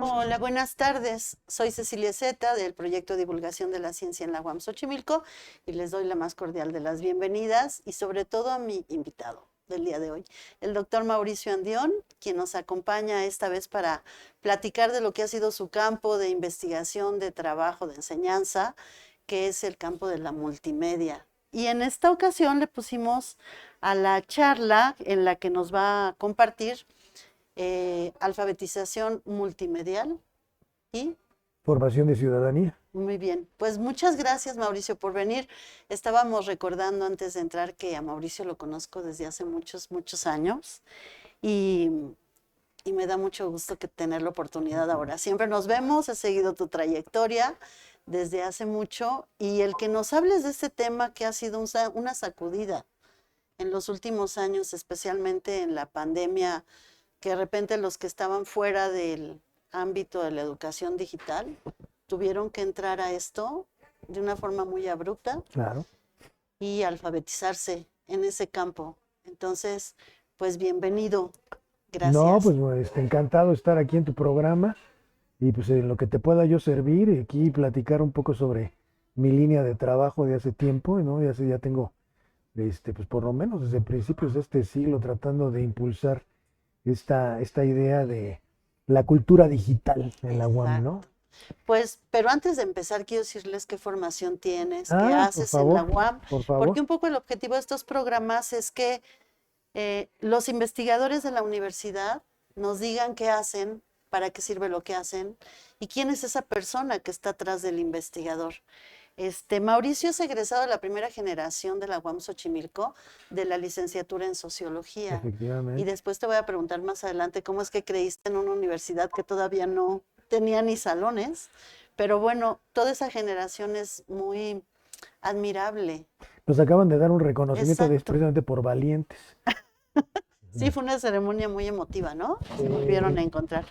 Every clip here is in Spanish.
Hola, buenas tardes. Soy Cecilia Zeta del proyecto de divulgación de la ciencia en la UAM Xochimilco y les doy la más cordial de las bienvenidas y sobre todo a mi invitado del día de hoy, el doctor Mauricio Andión, quien nos acompaña esta vez para platicar de lo que ha sido su campo de investigación, de trabajo, de enseñanza, que es el campo de la multimedia. Y en esta ocasión le pusimos a la charla en la que nos va a compartir alfabetización multimedial y formación de ciudadanía. Muy bien, pues muchas gracias Mauricio por venir. Estábamos recordando antes de entrar que a Mauricio lo conozco desde hace muchos años y me da mucho gusto que tener la oportunidad ahora. Siempre nos vemos, he seguido tu trayectoria desde hace mucho y el que nos hables de este tema que ha sido una sacudida en los últimos años, especialmente en la pandemia, que de repente los que estaban fuera del ámbito de la educación digital tuvieron que entrar a esto de una forma muy abrupta. Claro. Y alfabetizarse en ese campo. Entonces, pues bienvenido. Gracias. No, pues encantado de estar aquí en tu programa y pues en lo que te pueda yo servir y aquí platicar un poco sobre mi línea de trabajo de hace tiempo, ¿no? Ya tengo, pues por lo menos desde principios de este siglo tratando de impulsar esta idea de la cultura digital en la UAM, ¿no? Pues, pero antes de empezar, quiero decirles qué formación tienes, qué por haces en favor, la UAM, por favor. porque un poco el objetivo de estos programas es que los investigadores de la universidad nos digan qué hacen, para qué sirve lo que hacen y quién es esa persona que está atrás del investigador. Mauricio es egresado de la primera generación de la UAM Xochimilco, de la licenciatura en Sociología. Efectivamente. Y después te voy a preguntar más adelante cómo es que creíste en una universidad que todavía no tenía ni salones, pero bueno, toda esa generación es muy admirable. Nos acaban de dar un reconocimiento Exacto. precisamente por valientes. Sí, fue una ceremonia muy emotiva, ¿no? Se volvieron a Sí. encontrar.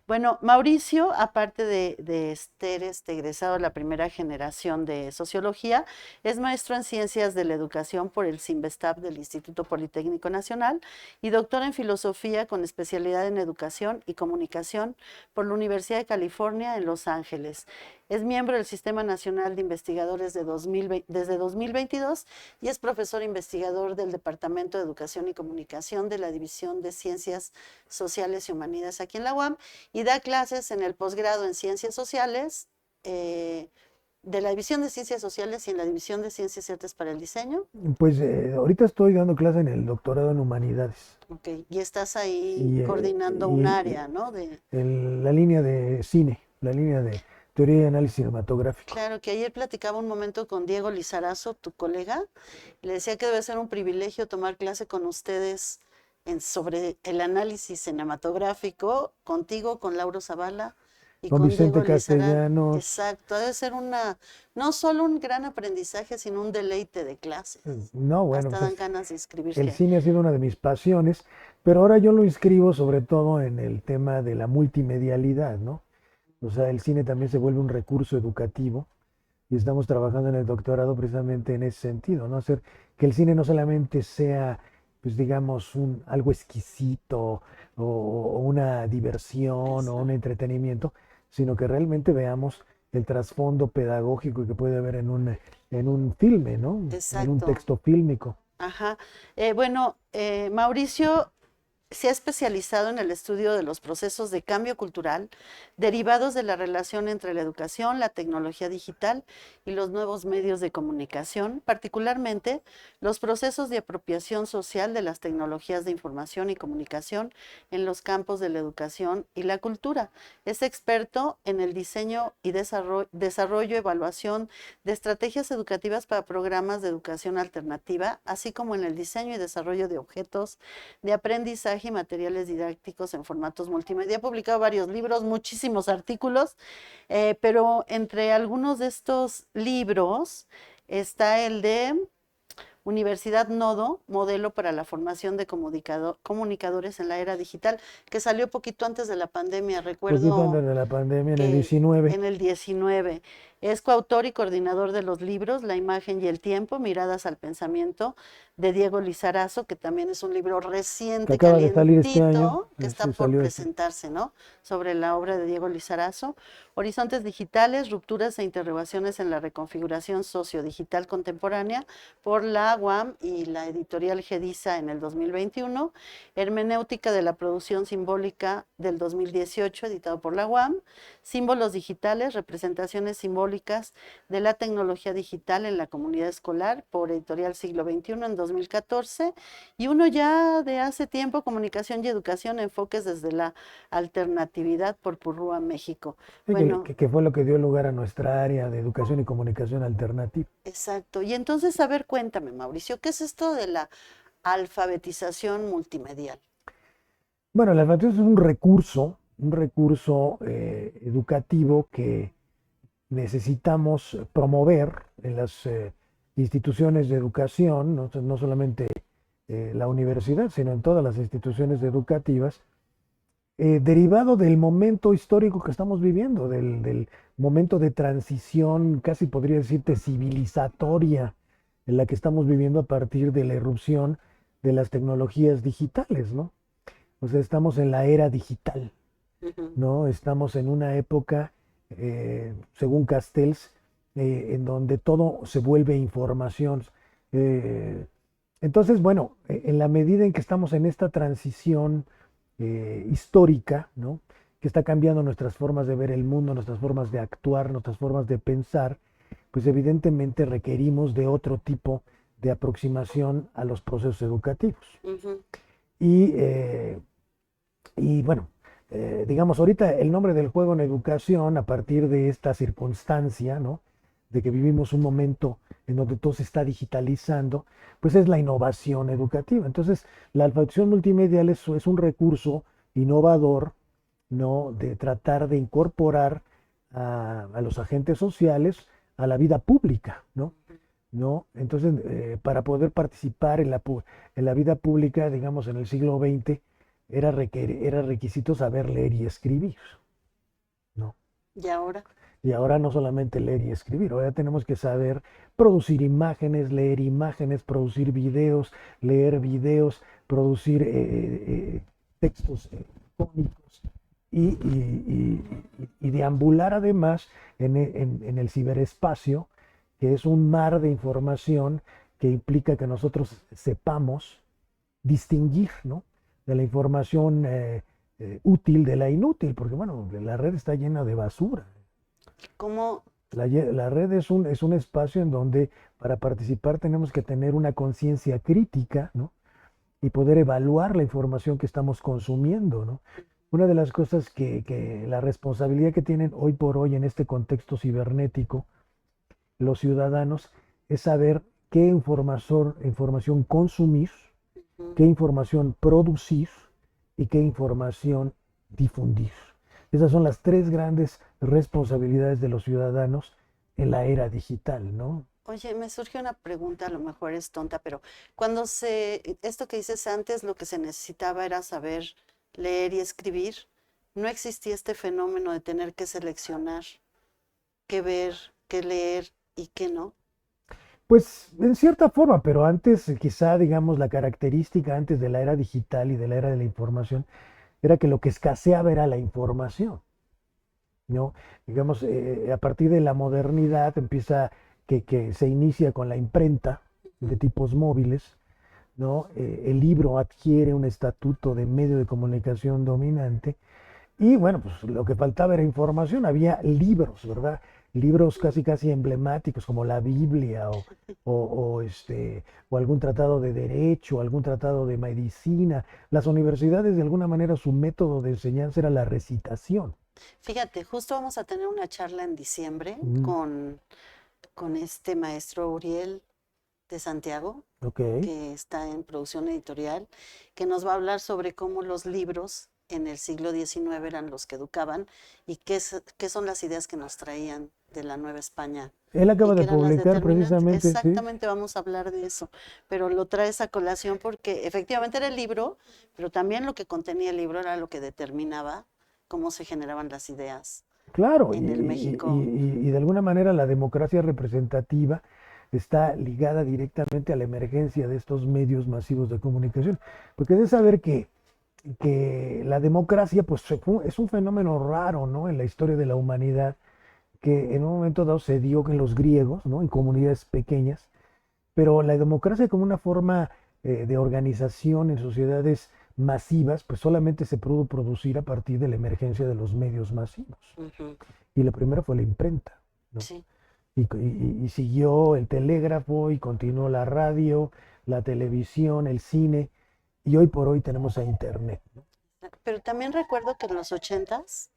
Bueno, Mauricio, aparte de ser egresado de la primera generación de sociología, es maestro en ciencias de la educación por el CIMBESTAB del Instituto Politécnico Nacional y doctor en filosofía con especialidad en educación y comunicación por la Universidad de California en Los Ángeles. Es miembro del Sistema Nacional de Investigadores desde 2022 y es profesor investigador del Departamento de Educación y Comunicación de la División de Ciencias Sociales y Humanidades aquí en la UAM y da clases en el posgrado en Ciencias Sociales, de la División de Ciencias Sociales y en la División de Ciencias y Artes para el Diseño. Pues ahorita estoy dando clase en el doctorado en humanidades Ok, y estás ahí y, coordinando un área, ¿no? la línea de cine, la línea de teoría y análisis cinematográfico. Claro, que ayer platicaba un momento con Diego Lizarazo, tu colega, y le decía que debe ser un privilegio tomar clase con ustedes sobre el análisis cinematográfico, contigo, con Lauro Zavala y Con con Vicente Diego Lizarazo. Castellanos, Exacto, debe ser no solo un gran aprendizaje, sino un deleite de clases. no, bueno, Hasta dan pues ganas de el inscribirse ahí. cine ha sido una de mis pasiones, pero ahora yo lo inscribo sobre todo en el tema de la multimedialidad, ¿no? O sea, el cine también se vuelve un recurso educativo y estamos trabajando en el doctorado precisamente en ese sentido, ¿no? Hacer que el cine no solamente sea, pues digamos, algo exquisito o una diversión o un Exacto, entretenimiento, sino que realmente veamos el trasfondo pedagógico que puede haber en un filme, ¿no? En un exacto. texto fílmico. Ajá. Bueno, Mauricio se ha especializado en el estudio de los procesos de cambio cultural derivados de la relación entre la educación, la tecnología digital y los nuevos medios de comunicación, particularmente los procesos de apropiación social de las tecnologías de información y comunicación en los campos de la educación y la cultura. Es experto en el diseño y desarrollo, evaluación de estrategias educativas para programas de educación alternativa, así como en el diseño y desarrollo de objetos de aprendizaje y materiales didácticos en formatos multimedia. Ha publicado varios libros, muchísimos artículos, pero entre algunos de estos libros está el de Universidad Nodo, modelo para la formación de comunicadores en la era digital, que salió poquito antes de la pandemia, Poquito recuerdo antes de la pandemia, en el que 19. en el 19. Es coautor y coordinador de los libros La imagen y el tiempo, Miradas al pensamiento, de Diego Lizarazo, que también es un libro Que reciente, acaba de salir este año, calientito, que está sí, por salió este. presentarse, ¿no? Sobre la obra de Diego Lizarazo. Horizontes digitales, rupturas e interrogaciones en la reconfiguración sociodigital contemporánea, por la UAM y la editorial Gedisa en el 2021. Hermenéutica de la producción simbólica del 2018, editado por la UAM. Símbolos digitales, representaciones simbólicas de la tecnología digital en la comunidad escolar, por Editorial Siglo XXI en 2014, y uno ya de hace tiempo, Comunicación y Educación, enfoques desde la alternatividad, por Purrúa, México. Sí, Bueno, que fue lo que dio lugar a nuestra área de educación y comunicación alternativa. exacto. Y entonces, a ver, cuéntame, Mauricio, ¿qué es esto de la alfabetización multimedial? Bueno, la alfabetización es un recurso educativo que necesitamos promover en las instituciones de educación, no solamente la universidad, sino en todas las instituciones educativas, derivado del momento histórico que estamos viviendo, del momento de transición, casi podría decirte civilizatoria, en la que estamos viviendo a partir de la irrupción de las tecnologías digitales, ¿no? O sea, estamos en la era digital, Ujú. ¿no? Estamos en una época, según Castells, en donde todo se vuelve información. Eh, entonces, bueno, en la medida en que estamos en esta transición histórica, ¿no? Que está cambiando nuestras formas de ver el mundo, nuestras formas de actuar, nuestras formas de pensar, pues evidentemente requerimos de otro tipo de aproximación a los procesos educativos. Ujú. Y, eh, y bueno, digamos, ahorita el nombre del juego en educación, a partir de esta circunstancia, ¿no? De que vivimos un momento en donde todo se está digitalizando, pues es la innovación educativa. Entonces, la alfabetización multimedial es un recurso innovador, ¿no? De tratar de incorporar a los agentes sociales a la vida pública, ¿no? ¿no? Entonces, para poder participar en la vida pública, digamos, en el siglo XX, era requisito saber leer y escribir, ¿no? Y ahora, Y ahora no solamente leer y escribir, ahora tenemos que saber producir imágenes, producir videos, leer videos, producir textos icónicos y deambular además en el ciberespacio, que es un mar de información que implica que nosotros sepamos distinguir, ¿no? De la información útil de la inútil, porque bueno, la red está llena de basura. ¿cómo? La red es un espacio en donde para participar tenemos que tener una conciencia crítica, ¿no? Y poder evaluar la información que estamos consumiendo, ¿no? Una de las cosas que la responsabilidad que tienen hoy por hoy en este contexto cibernético los ciudadanos es saber qué información consumir, qué información producir y qué información difundir. Esas son las tres grandes responsabilidades de los ciudadanos en la era digital, ¿no? Oye, me surge una pregunta, a lo mejor es tonta, pero esto que dices antes, lo que se necesitaba era saber leer y escribir. No existía este fenómeno de tener que seleccionar qué ver, qué leer y qué no. Pues en cierta forma, pero antes quizá digamos la característica antes de la era digital y de la era de la información era que lo que escaseaba era la información, ¿no? Digamos, a partir de la modernidad empieza que se inicia con la imprenta de tipos móviles, ¿no? El libro adquiere un estatuto de medio de comunicación dominante y bueno, pues lo que faltaba era información, había libros, ¿verdad? Libros casi casi emblemáticos como la Biblia o algún tratado de derecho, algún tratado de medicina. Las universidades de alguna manera su método de enseñanza era la recitación. Fíjate, justo vamos a tener una charla en diciembre Mm, con este maestro Uriel de Santiago, ok. que está en producción editorial, que nos va a hablar sobre cómo los libros en el siglo XIX eran los que educaban y qué son las ideas que nos traían de la Nueva España Él y acaba que de eran las publicar determinantes. precisamente, sí. Exactamente, vamos a hablar de eso, pero lo traes a colación porque efectivamente era el libro, pero también lo que contenía el libro era lo que determinaba cómo se generaban las ideas Claro, en el México. y de alguna manera la democracia representativa está ligada directamente a la emergencia de estos medios masivos de comunicación, porque de saber que la democracia pues es un fenómeno raro, ¿no? En la historia de la humanidad, que en un momento dado se dio en los griegos, ¿no? En comunidades pequeñas, pero la democracia como una forma de organización en sociedades masivas, pues solamente se pudo producir a partir de la emergencia de los medios masivos. Ujú, Y lo primero fue la imprenta, ¿no? sí. Y siguió el telégrafo y continuó la radio, la televisión, el cine, y hoy por hoy tenemos a Internet, ¿no? Pero también recuerdo que en los ochentas,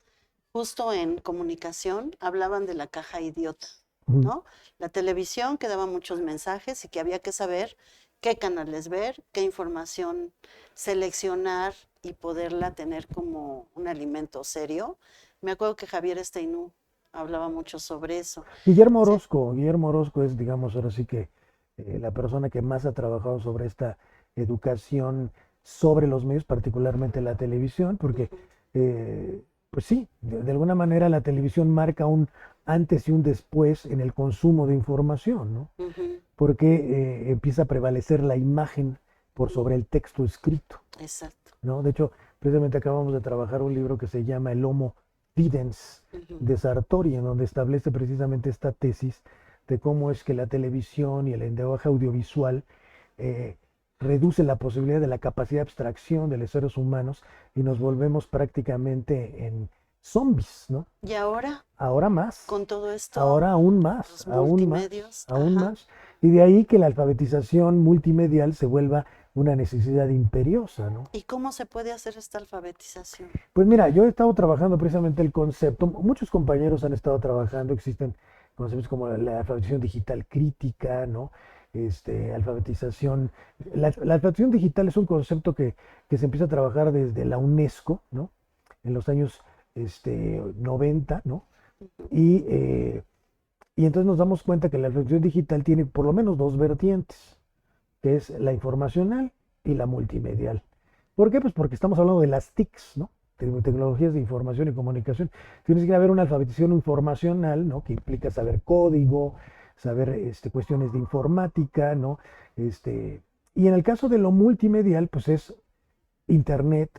justo en comunicación, hablaban de la caja idiota, Ujú. ¿no? La televisión que daba muchos mensajes y que había que saber qué canales ver, qué información seleccionar y poderla tener como un alimento serio. Me acuerdo que Javier Esteinú hablaba mucho sobre eso. Sí. Guillermo Orozco es, digamos, ahora sí que la persona que más ha trabajado sobre esta educación sobre los medios, particularmente la televisión, porque, Ujú, pues sí, de alguna manera la televisión marca un antes y un después en el consumo de información, ¿no? ujú, Porque empieza a prevalecer la imagen por sobre el texto escrito, exacto. ¿no? De hecho, precisamente acabamos de trabajar un libro que se llama El Homo Videns Ujú. de Sartori, en donde establece precisamente esta tesis de cómo es que la televisión y el lenguaje audiovisual eh, reduce la posibilidad de la capacidad de abstracción de los seres humanos y nos volvemos prácticamente en zombies, ¿no? Y ahora, Ahora más, con todo esto, ahora aún más, los aún más, multimedios, aún ajá. más. Y de ahí que la alfabetización multimedial se vuelva una necesidad imperiosa, ¿no? ¿Y cómo se puede hacer esta alfabetización? Pues mira, yo he estado trabajando precisamente el concepto, muchos compañeros han estado trabajando, existen conceptos como la alfabetización digital crítica, ¿no? Alfabetización, la alfabetización digital es un concepto que se empieza a trabajar desde la UNESCO, ¿no? En los años 90, ¿no? Ujú, Y Y entonces nos damos cuenta que la alfabetización digital tiene por lo menos dos vertientes, que es la informacional y la multimedial. ¿Por qué? Pues porque estamos hablando de las TICs, ¿no? Tecnologías de información y comunicación. Tienes que haber una alfabetización informacional, ¿no? Que implica saber código, saber cuestiones de informática, ¿no? Y en el caso de lo multimedial, pues es Internet,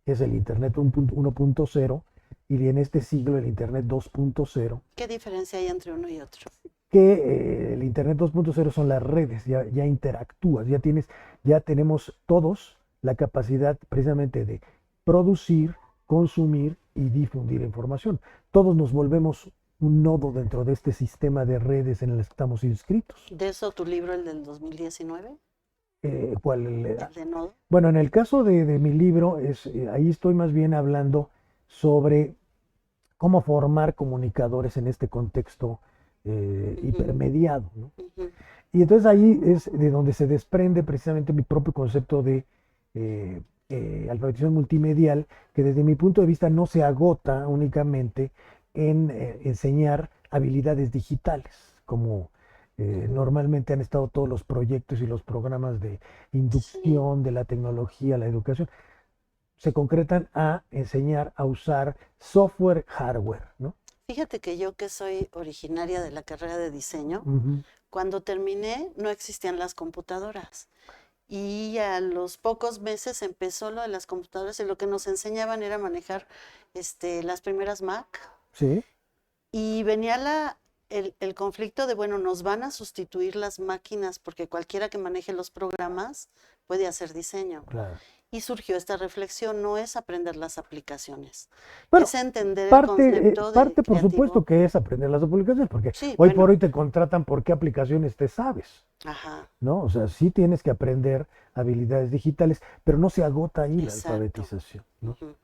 que es el Internet 1.0, y en este siglo el Internet 2.0, ¿Qué diferencia hay entre uno y otro? que el Internet 2.0 son las redes, ya interactúas, ya tenemos todos la capacidad precisamente de producir, consumir y difundir información. Todos nos volvemos un nodo dentro de este sistema de redes en el que estamos inscritos. ¿De eso tu libro, el del 2019? ¿Cuál? ¿El de Nodo? Bueno, en el caso de mi libro, ahí estoy más bien hablando sobre cómo formar comunicadores en este contexto hipermediado, ¿no? Y entonces ahí es de donde se desprende precisamente mi propio concepto de alfabetización multimedial, que desde mi punto de vista no se agota únicamente en enseñar habilidades digitales, como normalmente han estado todos los proyectos y los programas de inducción de la tecnología, la educación, se concretan a enseñar a usar software, hardware, ¿no? Fíjate que yo, que soy originaria de la carrera de diseño, Ujú. cuando terminé no existían las computadoras. Y a los pocos meses empezó lo de las computadoras y lo que nos enseñaban era manejar las primeras Mac. Sí, Y venía el conflicto de, bueno, nos van a sustituir las máquinas porque cualquiera que maneje los programas puede hacer diseño. claro. Y surgió esta reflexión, no es aprender las aplicaciones, Bueno, es entender el parte concepto de por supuesto creativo. que es aprender las aplicaciones, porque Sí, hoy por bueno, hoy te contratan por qué aplicaciones te sabes, ajá, ¿no? O sea, sí tienes que aprender habilidades digitales, pero no se agota ahí la exacto. alfabetización, ¿no? Ujú.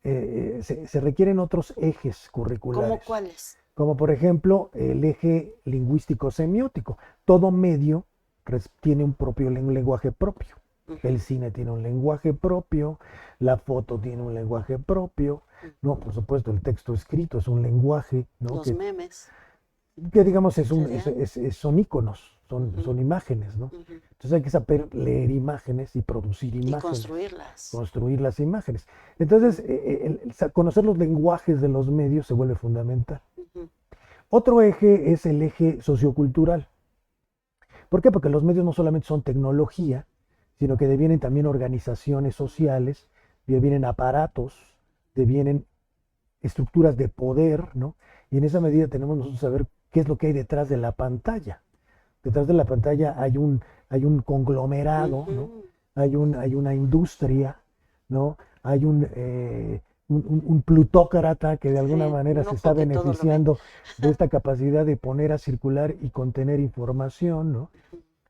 Se requieren otros ejes ¿Cómo curriculares, cuáles? como por ejemplo el eje lingüístico semiótico. Todo medio tiene un lenguaje propio. El Ujú, cine tiene un lenguaje propio, la foto tiene un lenguaje propio, ¿no? Por ujú. supuesto, el texto escrito es un lenguaje, ¿no? Los memes Que digamos serían. son iconos, Ujú, son imágenes, ¿no? ujú. Entonces hay que saber leer imágenes y producir Y imágenes, construirlas. construir las imágenes. Entonces, conocer los lenguajes de los medios se vuelve fundamental. Ujú. Otro eje es el eje sociocultural. ¿Por qué? Porque los medios no solamente son tecnología, sino que devienen también organizaciones sociales, devienen aparatos, devienen estructuras de poder, ¿no? Y en esa medida tenemos nosotros que saber qué es lo que hay detrás de la pantalla. Detrás de la pantalla hay un conglomerado, ¿no? Ujú. Hay una industria, ¿no? Hay un plutócrata que de alguna Sí, manera un se está ojo que todo lo ve. beneficiando de esta capacidad de poner a circular y contener información, ¿no?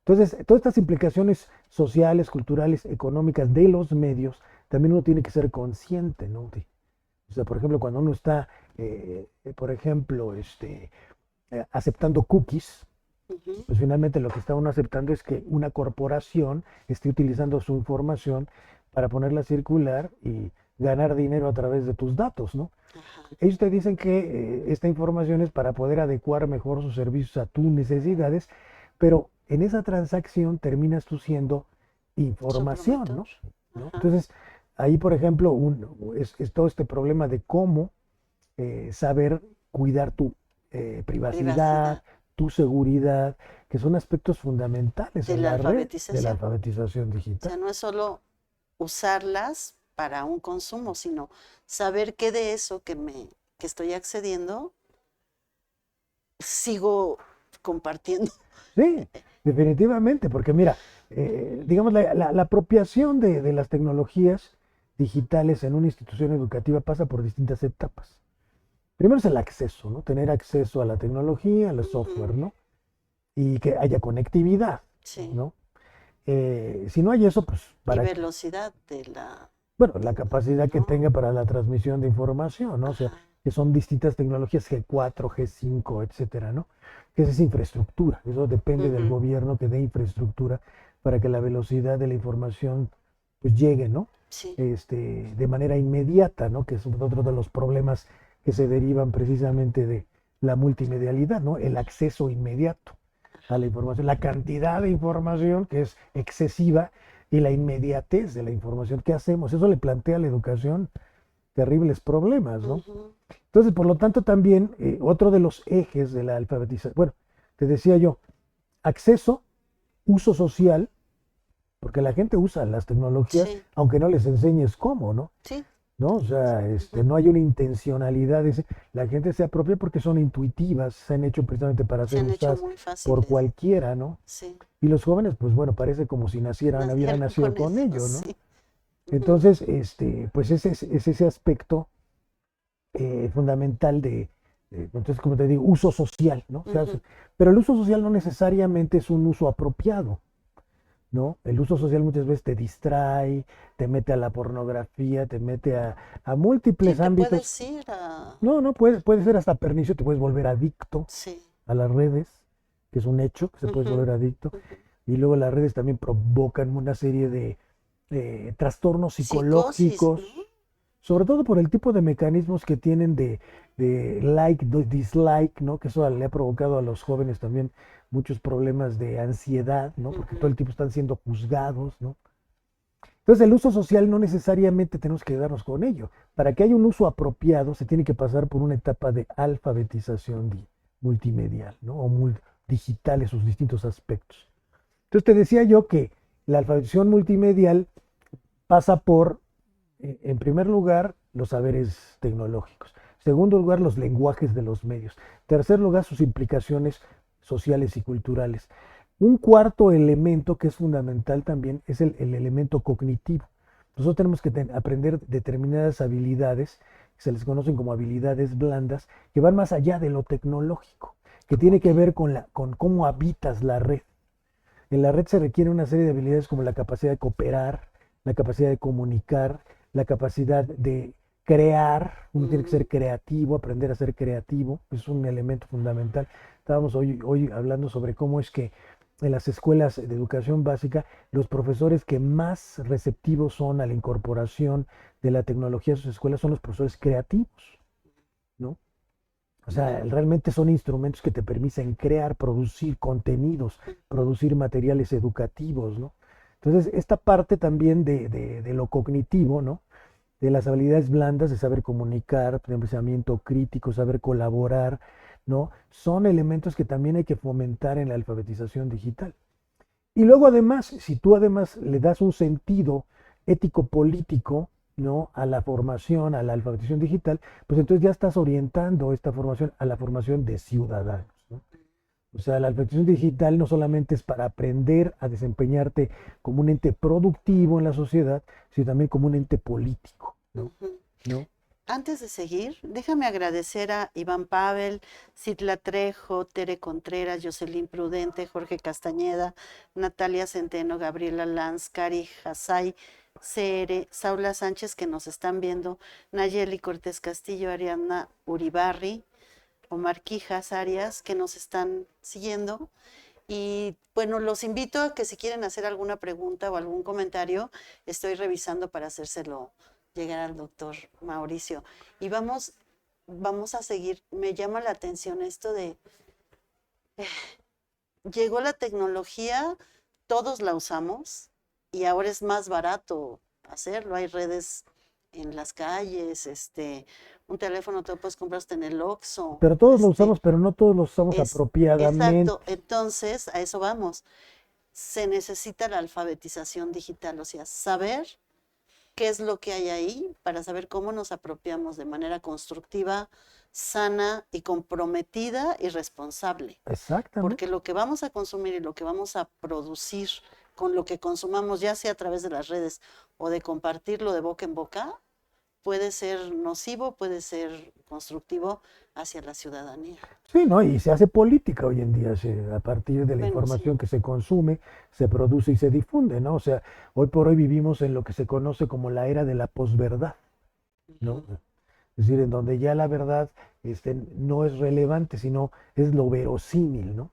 Entonces, todas estas implicaciones sociales, culturales, económicas de los medios, también uno tiene que ser consciente, ¿no? O sea, por ejemplo, cuando uno está, por ejemplo, aceptando cookies, Ujú. pues finalmente lo que está uno aceptando es que una corporación esté utilizando su información para ponerla a circular y ganar dinero a través de tus datos, ¿no? Ajá, Ellos te dicen que esta información es para poder adecuar mejor sus servicios a tus necesidades, pero en esa transacción terminas tú siendo su información, promotor. ¿no? ¿No? Ajá, Entonces, ahí, por ejemplo, es todo este problema de cómo saber cuidar tu privacidad, privacidad tu seguridad, que son aspectos fundamentales de en la la red de la alfabetización. alfabetización O digital. sea, no es solo usarlas para un consumo, sino saber qué de eso que estoy accediendo sigo compartiendo. Sí, definitivamente, porque mira, digamos, la apropiación de las tecnologías digitales en una institución educativa pasa por distintas etapas. Primero es el acceso, ¿no? Tener acceso a la tecnología, al software, Ujú. ¿no? Y que haya conectividad, Sí, ¿no? Si no hay eso, pues, y ¿para qué? velocidad de la, Bueno, la capacidad que ¿no? tenga para la transmisión de información, ¿no? O sea, Ajá. que son distintas tecnologías, G4, G5, etcétera, ¿no? Que esa es infraestructura. Eso depende del Ujú. gobierno que dé infraestructura para que la velocidad de la información pues llegue, ¿no? Sí, De manera inmediata, ¿no? Que es otro de los problemas que se derivan precisamente la multimedialidad, ¿no? El acceso inmediato a la información, la cantidad de información que es excesiva y la inmediatez de la información. ¿Qué hacemos? Eso le plantea a la educación terribles problemas, ¿no? Entonces, por lo tanto, también otro de los ejes de la alfabetización, bueno, te decía yo, acceso, uso social, porque la gente usa las tecnologías, Sí, aunque no les enseñes cómo, ¿no? sí. ¿No? O sea, no hay una intencionalidad, la gente se apropia porque son intuitivas, se han hecho precisamente para Se ser han hecho usadas muy por fáciles. cualquiera, ¿no? Sí. Y los jóvenes, pues bueno, parece como si hubieran Nacieron nacido con con eso, ello, ¿no? sí. Ujú. Entonces, pues es ese aspecto fundamental entonces, como te digo, uso social, ¿no? O sea, Ujú. pero el uso social no necesariamente es un uso apropiado, ¿no? El uso social muchas veces te distrae, te mete a la pornografía, te mete a Sí, múltiples te ámbitos. puedes ir a... No, no, puede ser hasta pernicio, te puedes volver adicto Sí. a las redes, que es un hecho, que se puede Ujú, volver adicto. ujú. Y luego las redes también provocan una serie de trastornos Psicosis, psicológicos, ¿no? sobre todo por el tipo de mecanismos que tienen de like, dislike, ¿no? Que eso le ha provocado a los jóvenes también muchos problemas de ansiedad, ¿no? Porque todo Ujú. el tiempo están siendo juzgados, ¿no? Entonces el uso social no necesariamente tenemos que quedarnos con ello. Para que haya un uso apropiado se tiene que pasar por una etapa de alfabetización multimedial, ¿no? Digital en sus distintos aspectos. Entonces te decía yo que la alfabetización multimedial pasa por, en primer lugar, los saberes tecnológicos. Segundo lugar, los lenguajes de los medios. Tercer lugar, sus implicaciones sociales y culturales. Un cuarto elemento que es fundamental también es el elemento cognitivo. Nosotros tenemos que aprender determinadas habilidades, que se les conocen como habilidades blandas, que van más allá de lo tecnológico, que tiene Ok. que ver con cómo habitas la red. En la red se requiere una serie de habilidades como la capacidad de cooperar, la capacidad de comunicar, la capacidad de crear. Uno tiene que ser Mm, creativo, aprender a ser creativo, es un elemento fundamental. Estábamos hoy hablando sobre cómo es que en las escuelas de educación básica, los profesores que más receptivos son a la incorporación de la tecnología a sus escuelas son los profesores creativos, ¿no? O sea, realmente son instrumentos que te permiten crear, producir contenidos, producir materiales educativos, ¿no? Entonces, esta parte también de lo cognitivo, ¿no? De las habilidades blandas, de saber comunicar, de pensamiento crítico, saber colaborar, ¿no? Son elementos que también hay que fomentar en la alfabetización digital. Y luego además, si tú además le das un sentido ético-político, ¿no? A la formación, a la alfabetización digital, pues entonces ya estás orientando esta formación a la formación de ciudadanos, ¿no? O sea, la alfabetización digital no solamente es para aprender a desempeñarte como un ente productivo en la sociedad, sino también como un ente político, ¿no? ujú. ¿No? Antes de seguir, déjame agradecer a Iván Pavel, Citla Trejo, Tere Contreras, Jocelyn Prudente, Jorge Castañeda, Natalia Centeno, Gabriela Lanz, Cari Hasay, Cere, Saula Sánchez, que nos están viendo, Nayeli Cortés Castillo, Ariana Uribarri, Omar Quijas Arias, que nos están siguiendo. Y bueno, los invito a que si quieren hacer alguna pregunta o algún comentario, estoy revisando para hacérselo llegar al doctor Mauricio. Y vamos a seguir. Me llama la atención esto de, llegó la tecnología, todos la usamos y ahora es más barato hacerlo. Hay redes en las calles, un teléfono te lo puedes comprar hasta en el Oxxo, Pero todos lo usamos, pero no todos lo usamos apropiadamente. exacto. Entonces, a eso vamos. Se necesita la alfabetización digital, o sea, saber qué es lo que hay ahí para saber cómo nos apropiamos de manera constructiva, sana y comprometida y responsable. Porque Exactamente. lo que vamos a consumir y lo que vamos a producir con lo que consumamos, ya sea a través de las redes o de compartirlo de boca en boca, puede ser nocivo, puede ser constructivo hacia la ciudadanía. Sí, ¿no? Y se hace política hoy en día, a partir de la Bueno, sí. información que se consume, se produce y se difunde, ¿no? O sea, hoy por hoy vivimos en lo que se conoce como la era de la posverdad, ¿no? Ujú. Es decir, en donde ya la verdad no es relevante, sino es lo verosímil, ¿no?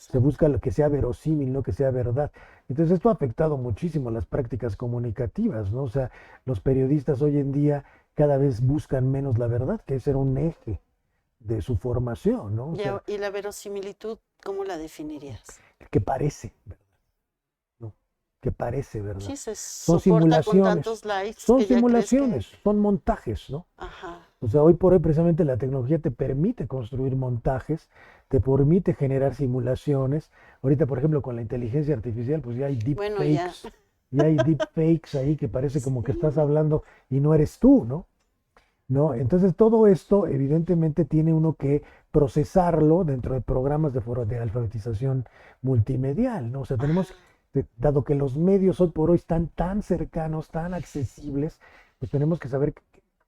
Se Exacto. busca lo que sea verosímil, no que sea verdad. Entonces esto ha afectado muchísimo las prácticas comunicativas, ¿no? O sea, los periodistas hoy en día cada vez buscan menos la verdad, que ese era un eje de su formación, ¿no? O sea, Y la verosimilitud, ¿cómo la definirías? que parece, ¿verdad? ¿No? Que parece, ¿verdad? Sí, se Son soporta con simulaciones, tantos likes que ya crees que... son montajes, ¿no? Ajá. O sea, hoy por hoy precisamente la tecnología te permite construir montajes, te permite generar simulaciones. Ahorita, por ejemplo, con la inteligencia artificial, pues Bueno, ya. ya hay deepfakes ahí que parece como que estás Sí. hablando y no eres tú, ¿no? ¿No? Entonces todo esto evidentemente tiene uno que procesarlo dentro de programas de alfabetización multimedial, ¿no? O sea, Ajá. dado que los medios hoy por hoy están tan cercanos, tan accesibles, pues tenemos que saber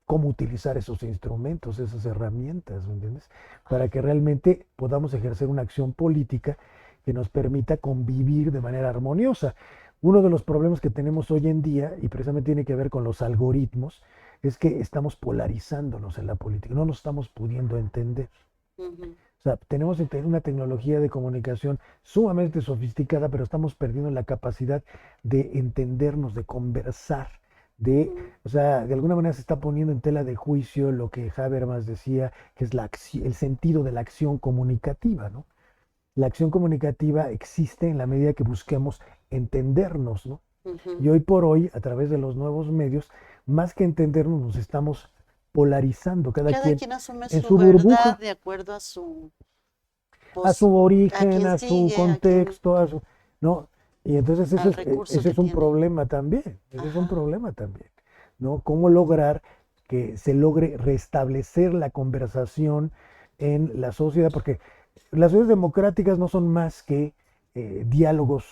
cómo utilizar esos instrumentos, esas herramientas, ¿me entiendes? Para que realmente podamos ejercer una acción política que nos permita convivir de manera armoniosa. Uno de los problemas que tenemos hoy en día, y precisamente tiene que ver con los algoritmos, es que estamos polarizándonos en la política, no nos estamos pudiendo entender. Ujú. O sea, tenemos una tecnología de comunicación sumamente sofisticada, pero estamos perdiendo la capacidad de entendernos, de conversar, Ujú. o sea, de alguna manera se está poniendo en tela de juicio lo que Habermas decía, que es el sentido de la acción comunicativa, ¿no? La acción comunicativa existe en la medida que busquemos entendernos, ¿no? Ujú. Y hoy por hoy, a través de los nuevos medios, más que entendernos, nos estamos polarizando, cada Cada quien quien asume en su su verdad burbuja, de acuerdo a su, a pues, su a origen, quien a su sigue, a quien, contexto, ¿no? Y entonces al recurso ese que es un tiene. problema también, ese es un Ajá. problema también, ¿no? ¿Cómo lograr que se logre restablecer la conversación en la sociedad? Porque las sociedades democráticas no son más que diálogos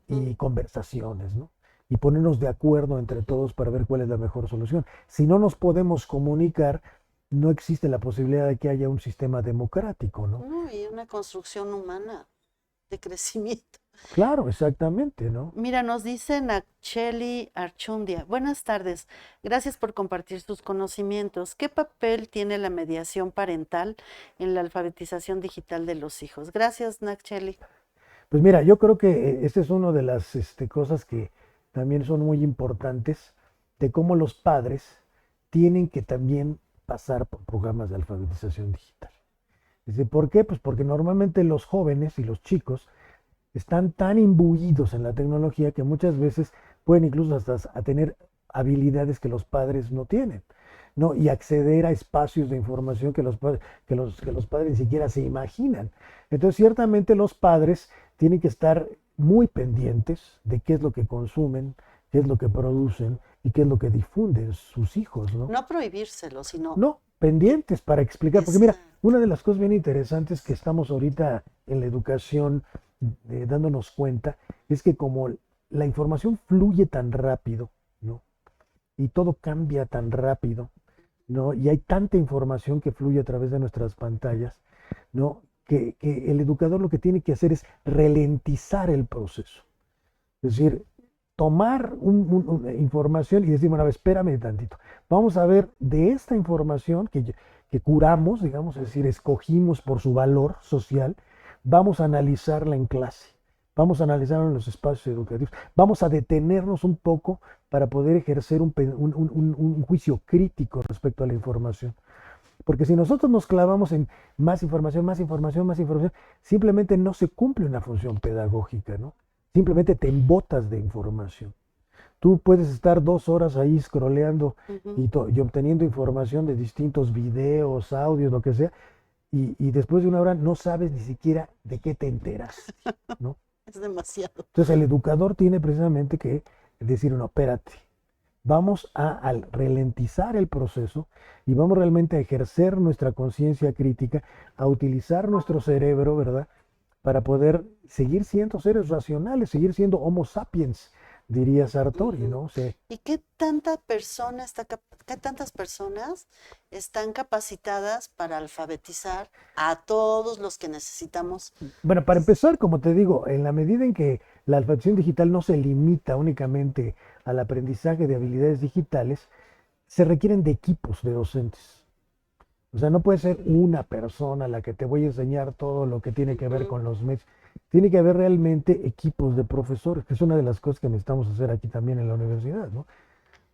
Ujú. y conversaciones, ¿no? Y ponernos de acuerdo entre todos para ver cuál es la mejor solución. Si no nos podemos comunicar, no existe la posibilidad de que haya un sistema democrático, ¿no? No, y una construcción humana de crecimiento. Claro, exactamente, ¿no? Mira, nos dice Nacheli Archundia. Buenas tardes. Gracias por compartir sus conocimientos. ¿Qué papel tiene la mediación parental en la alfabetización digital de los hijos? Gracias, Nacheli. Pues mira, yo creo que esta es una de las cosas que también son muy importantes, de cómo los padres tienen que también pasar por programas de alfabetización digital. Dice, ¿por qué? Pues porque normalmente los jóvenes y los chicos están tan imbuidos en la tecnología que muchas veces pueden incluso hasta a tener habilidades que los padres no tienen, ¿no? Y acceder a espacios de información que que los padres ni siquiera se imaginan. Entonces, ciertamente los padres tienen que estar muy pendientes de qué es lo que consumen, qué es lo que producen y qué es lo que difunden sus hijos, ¿no? No prohibírselo, sino No, que pendientes para explicar, porque mira, esa... una de las cosas bien interesantes que estamos ahorita en la educación dándonos cuenta es que como la información fluye tan rápido, ¿no? Y todo cambia tan rápido, ¿no? Y hay tanta información que fluye a través de nuestras pantallas, ¿no? Que el educador lo que tiene que hacer es ralentizar el proceso. Es decir, tomar una información y decir, bueno, a ver, espérame tantito. Vamos a ver de esta información que curamos, digamos, es decir, escogimos por su valor social, vamos a analizarla en clase, vamos a analizarla en los espacios educativos, vamos a detenernos un poco para poder ejercer un juicio crítico respecto a la información. Porque si nosotros nos clavamos en más información, más información, más información, simplemente no se cumple una función pedagógica, ¿no? Simplemente te embotas de información. Tú puedes estar 2 horas ahí scrolleando Ujú. y obteniendo información de distintos videos, audios, lo que sea, y después de una hora no sabes ni siquiera de qué te enteraste, ¿no? Es demasiado. Entonces el educador tiene precisamente que decir, no, espérate, vamos a ralentizar el proceso y vamos realmente a ejercer nuestra conciencia crítica, a utilizar nuestro cerebro, ¿verdad? Para poder seguir siendo seres racionales, seguir siendo Homo sapiens, diría Sartori, Ujú. ¿no? O sea, ¿Y qué tantas personas están capacitadas para alfabetizar a todos los que necesitamos? bueno, para empezar, como te digo, en la medida en que la alfabetización digital no se limita únicamente al aprendizaje de habilidades digitales, se requieren de equipos de docentes. O sea, no puede ser una persona la que te voy a enseñar todo lo que tiene que ver Ujú. con los medios. Tiene que haber realmente equipos de profesores, que es una de las cosas que necesitamos hacer aquí también en la universidad, ¿no?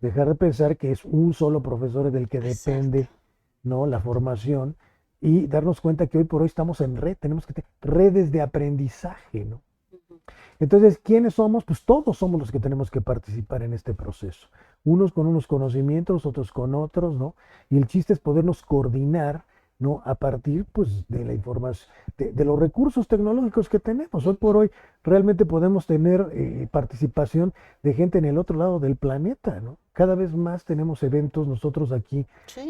Dejar de pensar que es un solo profesor del que Exacto. depende, ¿no? La formación y darnos cuenta que hoy por hoy estamos en red, tenemos que tener redes de aprendizaje, ¿no? Ujú. Entonces, ¿quiénes somos? Pues todos somos los que tenemos que participar en este proceso. Unos con unos conocimientos, otros con otros, ¿no? Y el chiste es podernos coordinar, ¿no? A partir, pues, de la información, de los recursos tecnológicos que tenemos. Hoy por hoy realmente podemos tener participación de gente en el otro lado del planeta, ¿no? Cada vez más tenemos eventos nosotros aquí Sí,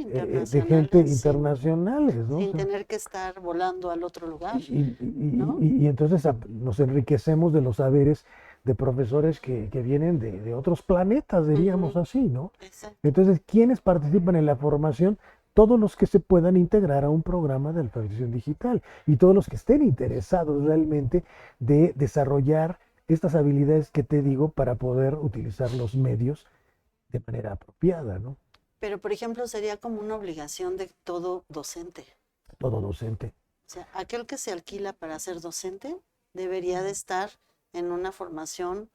de gente internacionales, internacionales, ¿no? O sin sea, tener que estar volando al otro lugar, y, ¿no? y entonces nos enriquecemos de los saberes de profesores que vienen de otros planetas, diríamos Ujú, así, ¿no? exacto. Entonces, ¿quiénes participan en la formación? Todos los que se puedan integrar a un programa de alfabetización digital y todos los que estén interesados realmente de desarrollar estas habilidades que te digo para poder utilizar los medios de manera apropiada, ¿no? Pero, por ejemplo, sería como una obligación de todo docente. Todo docente. O sea, aquel que se alquila para ser docente debería de estar en una formación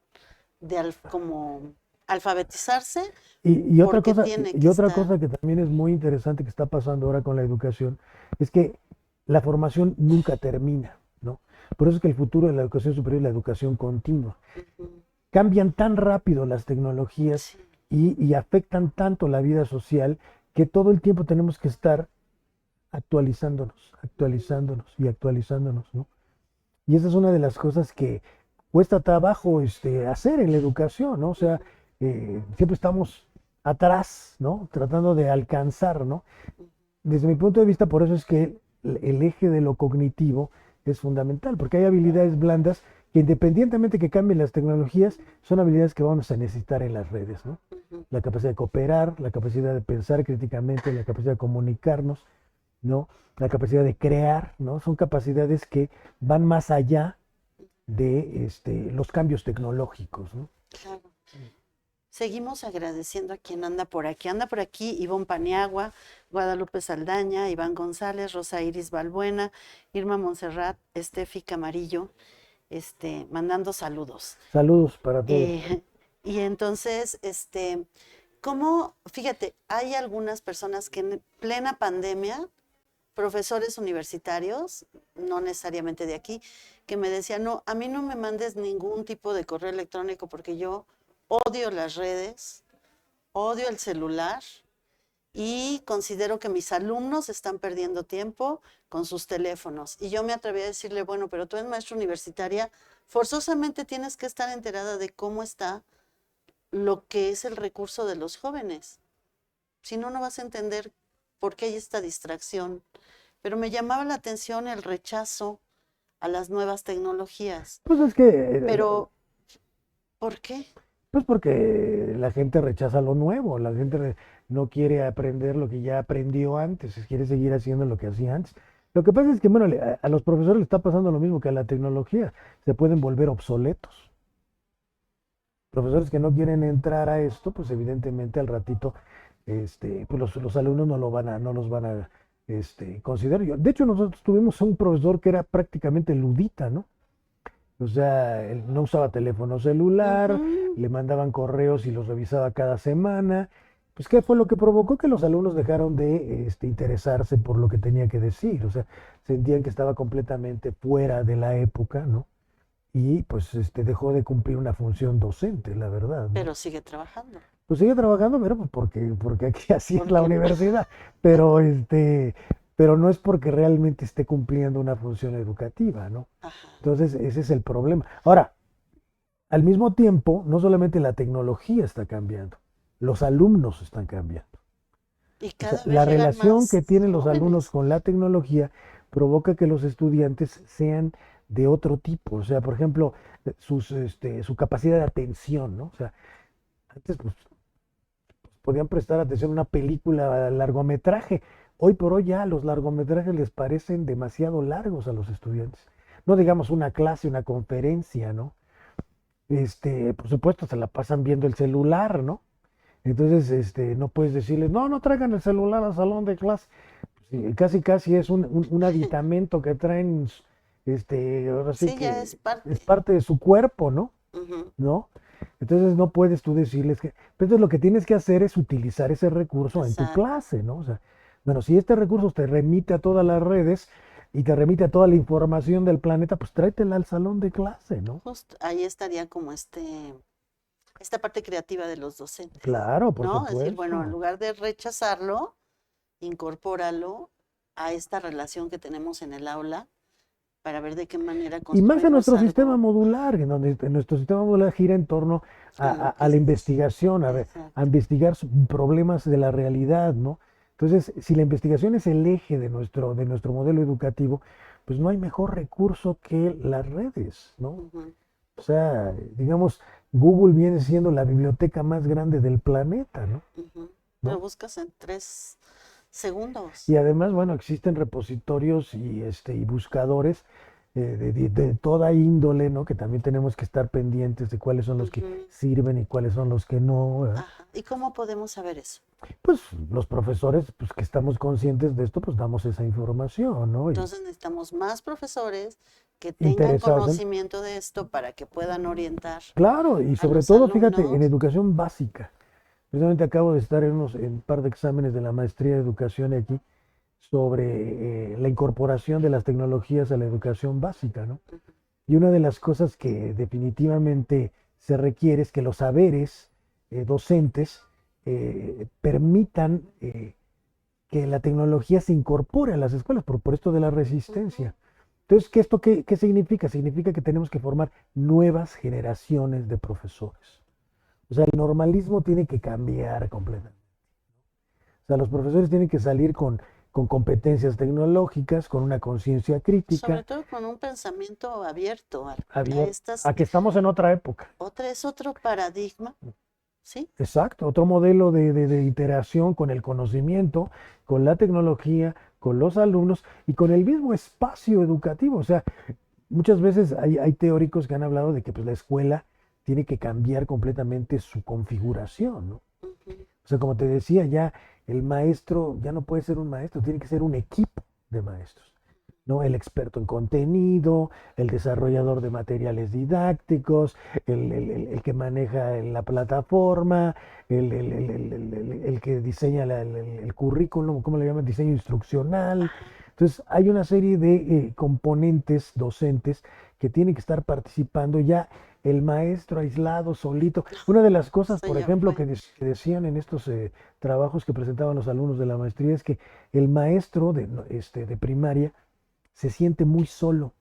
como alfabetizarse Y otra porque cosa, tiene y que otra estar. cosa que también es muy interesante que está pasando ahora con la educación es que la formación nunca termina, ¿no? Por eso es que el futuro de la educación superior es la educación continua. Ujú, Cambian tan rápido las tecnologías sí, y afectan tanto la vida social que todo el tiempo tenemos que estar actualizándonos, ujú, actualizándonos y actualizándonos, ¿no? Y esa es una de las cosas que cuesta trabajo hacer en la educación, ¿no? O sea, ujú, siempre estamos atrás, ¿no? Tratando de alcanzar, ¿no? ujú. Desde mi punto de vista, por eso es que el eje de lo cognitivo es fundamental, porque hay habilidades blandas que independientemente que cambien las tecnologías, son habilidades que vamos a necesitar en las redes, ¿no? Ujú. La capacidad de cooperar, la capacidad de pensar críticamente, la capacidad de comunicarnos, ¿no? La capacidad de crear, ¿no? Son capacidades que van más allá de los cambios tecnológicos, ¿no? Claro. Seguimos agradeciendo a quien anda por aquí. Anda por aquí Ivonne Paniagua, Guadalupe Saldaña, Iván González, Rosa Iris Balbuena, Irma Montserrat, Estefi Camarillo, mandando saludos. Saludos para todos. Eh, y entonces, fíjate, hay algunas personas que en plena pandemia, profesores universitarios, no necesariamente de aquí, que me decían, no, a mí no me mandes ningún tipo de correo electrónico porque yo odio las redes, odio el celular y considero que mis alumnos están perdiendo tiempo con sus teléfonos. Y yo me atreví a decirle, bueno, pero tú eres maestra universitaria, forzosamente tienes que estar enterada de cómo está lo que es el recurso de los jóvenes. Si no, no vas a entender por qué hay esta distracción. Pero me llamaba la atención el rechazo a las nuevas tecnologías. Pues es que Pero, ¿por qué? pues porque la gente rechaza lo nuevo, la gente no quiere aprender lo que ya aprendió antes, quiere seguir haciendo lo que hacía antes. Lo que pasa es que, bueno, a los profesores les está pasando lo mismo que a la tecnología, se pueden volver obsoletos. Profesores que no quieren entrar a esto, pues evidentemente al ratito, pues los alumnos no los van a considerar. De hecho, nosotros tuvimos un profesor que era prácticamente ludita, ¿no? O sea, él no usaba teléfono celular, Ujú. le mandaban correos y los revisaba cada semana. Pues, ¿qué fue lo que provocó que los alumnos dejaron de interesarse por lo que tenía que decir? O sea, sentían que estaba completamente fuera de la época, ¿no? Y pues dejó de cumplir una función docente, la verdad, ¿no? Pero sigue trabajando. Pues sigue trabajando, pero pues porque aquí así es la Porque universidad. Pero pero no es porque realmente esté cumpliendo una función educativa, ¿no? ajá. Entonces, ese es el problema. Ahora, al mismo tiempo, no solamente la tecnología está cambiando, los alumnos están cambiando. Y O sea, cada la vez llegan relación que más tienen los alumnos jóvenes. con la tecnología provoca que los estudiantes sean de otro tipo. O sea, por ejemplo, su capacidad de atención, ¿no? O sea, antes pues, podían prestar atención a una película largometraje. Hoy por hoy ya los largometrajes les parecen demasiado largos a los estudiantes. No digamos una clase, una conferencia, ¿no? Por supuesto, se la pasan viendo el celular, ¿no? Entonces, no puedes decirles, no, no traigan el celular al salón de clase. Sí, casi, casi es un aditamento que traen, ahora sí Sí, ya es que es parte. parte de su cuerpo, ¿no? Ujú, ¿No? Entonces no puedes tú decirles que, pero entonces lo que tienes que hacer es utilizar ese recurso en tu exacto. clase, ¿no? O sea, Bueno, si este recurso te remite a todas las redes y te remite a toda la información del planeta, pues tráetela al salón de clase, ¿no? Justo ahí estaría como esta parte creativa de los docentes, Claro, por ¿no? Es decir, bueno, en supuesto. lugar de rechazarlo, incorpóralo a esta relación que tenemos en el aula para ver de qué manera Y más en construimos nuestro sistema algo modular, en donde en nuestro sistema modular gira en torno a lo a que la es. investigación, a Exacto. investigar problemas de la realidad, ¿no? Entonces, si la investigación es el eje de nuestro modelo educativo, pues no hay mejor recurso que las redes, ¿no? Ujú, O sea, digamos, Google viene siendo la biblioteca más grande del planeta, ¿no? ujú. Lo ¿No? buscas en 3 segundos. Y además, bueno, existen repositorios y buscadores de toda índole, ¿no? Que también tenemos que estar pendientes de cuáles son los que Ujú, sirven y cuáles son los que no, ¿verdad? ajá. ¿Y cómo podemos saber eso? Pues los profesores, pues que estamos conscientes de esto, pues damos esa información, ¿no? Y Entonces necesitamos más profesores que tengan interesados en, conocimiento de esto para que puedan orientar claro, y a sobre los todo, fíjate, en alumnos. educación básica. Precisamente acabo de estar en un par de exámenes de la maestría de educación aquí sobre la incorporación de las tecnologías a la educación básica, ¿no? Ujú, Y una de las cosas que definitivamente se requiere es que los saberes docentes permitan que la tecnología se incorpore a las escuelas por esto de la ujú. resistencia. Entonces, ¿qué significa? Significa que tenemos que formar nuevas generaciones de profesores. O sea, el normalismo tiene que cambiar completamente. O sea, los profesores tienen que salir con competencias tecnológicas, con una conciencia Sobre crítica, todo con un pensamiento abierto a abierto, estas. a que estamos en otra época. Es otro paradigma, ¿sí? Exacto, otro modelo de iteración con el conocimiento, con la tecnología, con los alumnos y con el mismo espacio educativo. O sea, muchas veces hay teóricos que han hablado de que pues, la escuela tiene que cambiar completamente su configuración, ¿no? Ujú. O sea, como te decía, ya el maestro ya no puede ser un maestro, tiene que ser un equipo de maestros, ¿no? El experto en contenido, el desarrollador de materiales didácticos, el que maneja la plataforma, el que diseña el currículum, ¿cómo le llaman? Diseño instruccional. Ajá, Entonces, hay una serie de componentes docentes que tienen que estar participando ya el maestro aislado, solito. Una de las cosas, eso por ya ejemplo, fue. que decían en estos trabajos que presentaban los alumnos de la maestría es que el maestro no, de primaria se siente muy solo.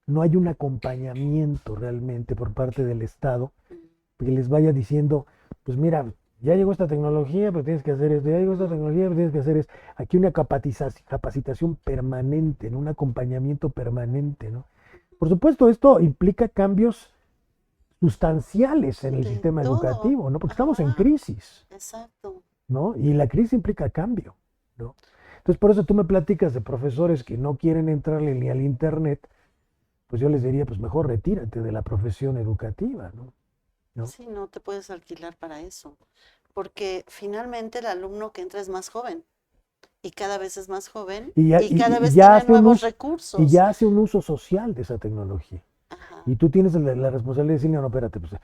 No hay un acompañamiento realmente por parte del Estado Mm, que les vaya diciendo, pues mira, ya llegó esta tecnología, pero tienes que hacer esto, ya llegó esta ujú. tecnología, pero tienes que hacer esto. Aquí una capacitación permanente, ¿no? Un acompañamiento permanente, ¿no? Por supuesto, esto implica cambios sustanciales en el De sistema todo. educativo, ¿no? Porque estamos en Ajá, crisis, exacto. ¿no? Y la crisis implica cambio, ¿no? Entonces, por eso tú me platicas de profesores que no quieren entrarle ni al internet, pues yo les diría, pues mejor retírate de la profesión educativa, ¿no? ¿No? Sí, no te puedes alquilar para eso, porque finalmente el alumno que entra es más joven y cada vez es más joven Y ya, y cada y vez ya tiene hace un nuevos uso, y recursos. ya hace un uso social de esa tecnología. Ajá. Y tú tienes la responsabilidad de decirle, no, espérate, pues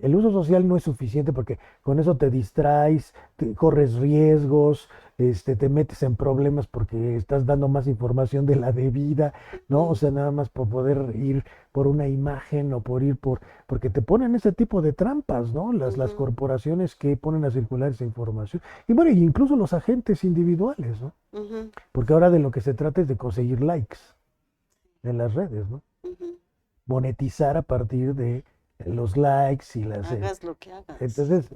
el uso social no es suficiente porque con eso te distraes, corres riesgos, te metes en problemas porque estás dando más información de la debida, ¿no? O Ujú, sea, nada más por poder ir por una imagen o por ir porque te ponen ese tipo de trampas, ¿no? Las ujú, corporaciones que ponen a circular esa información. Y bueno, incluso los agentes individuales, ¿no? ujú, Porque ahora de lo que se trata es de conseguir likes en las redes, ¿no? ujú. Monetizar a partir de los likes y las... Hagas lo que hagas. entonces,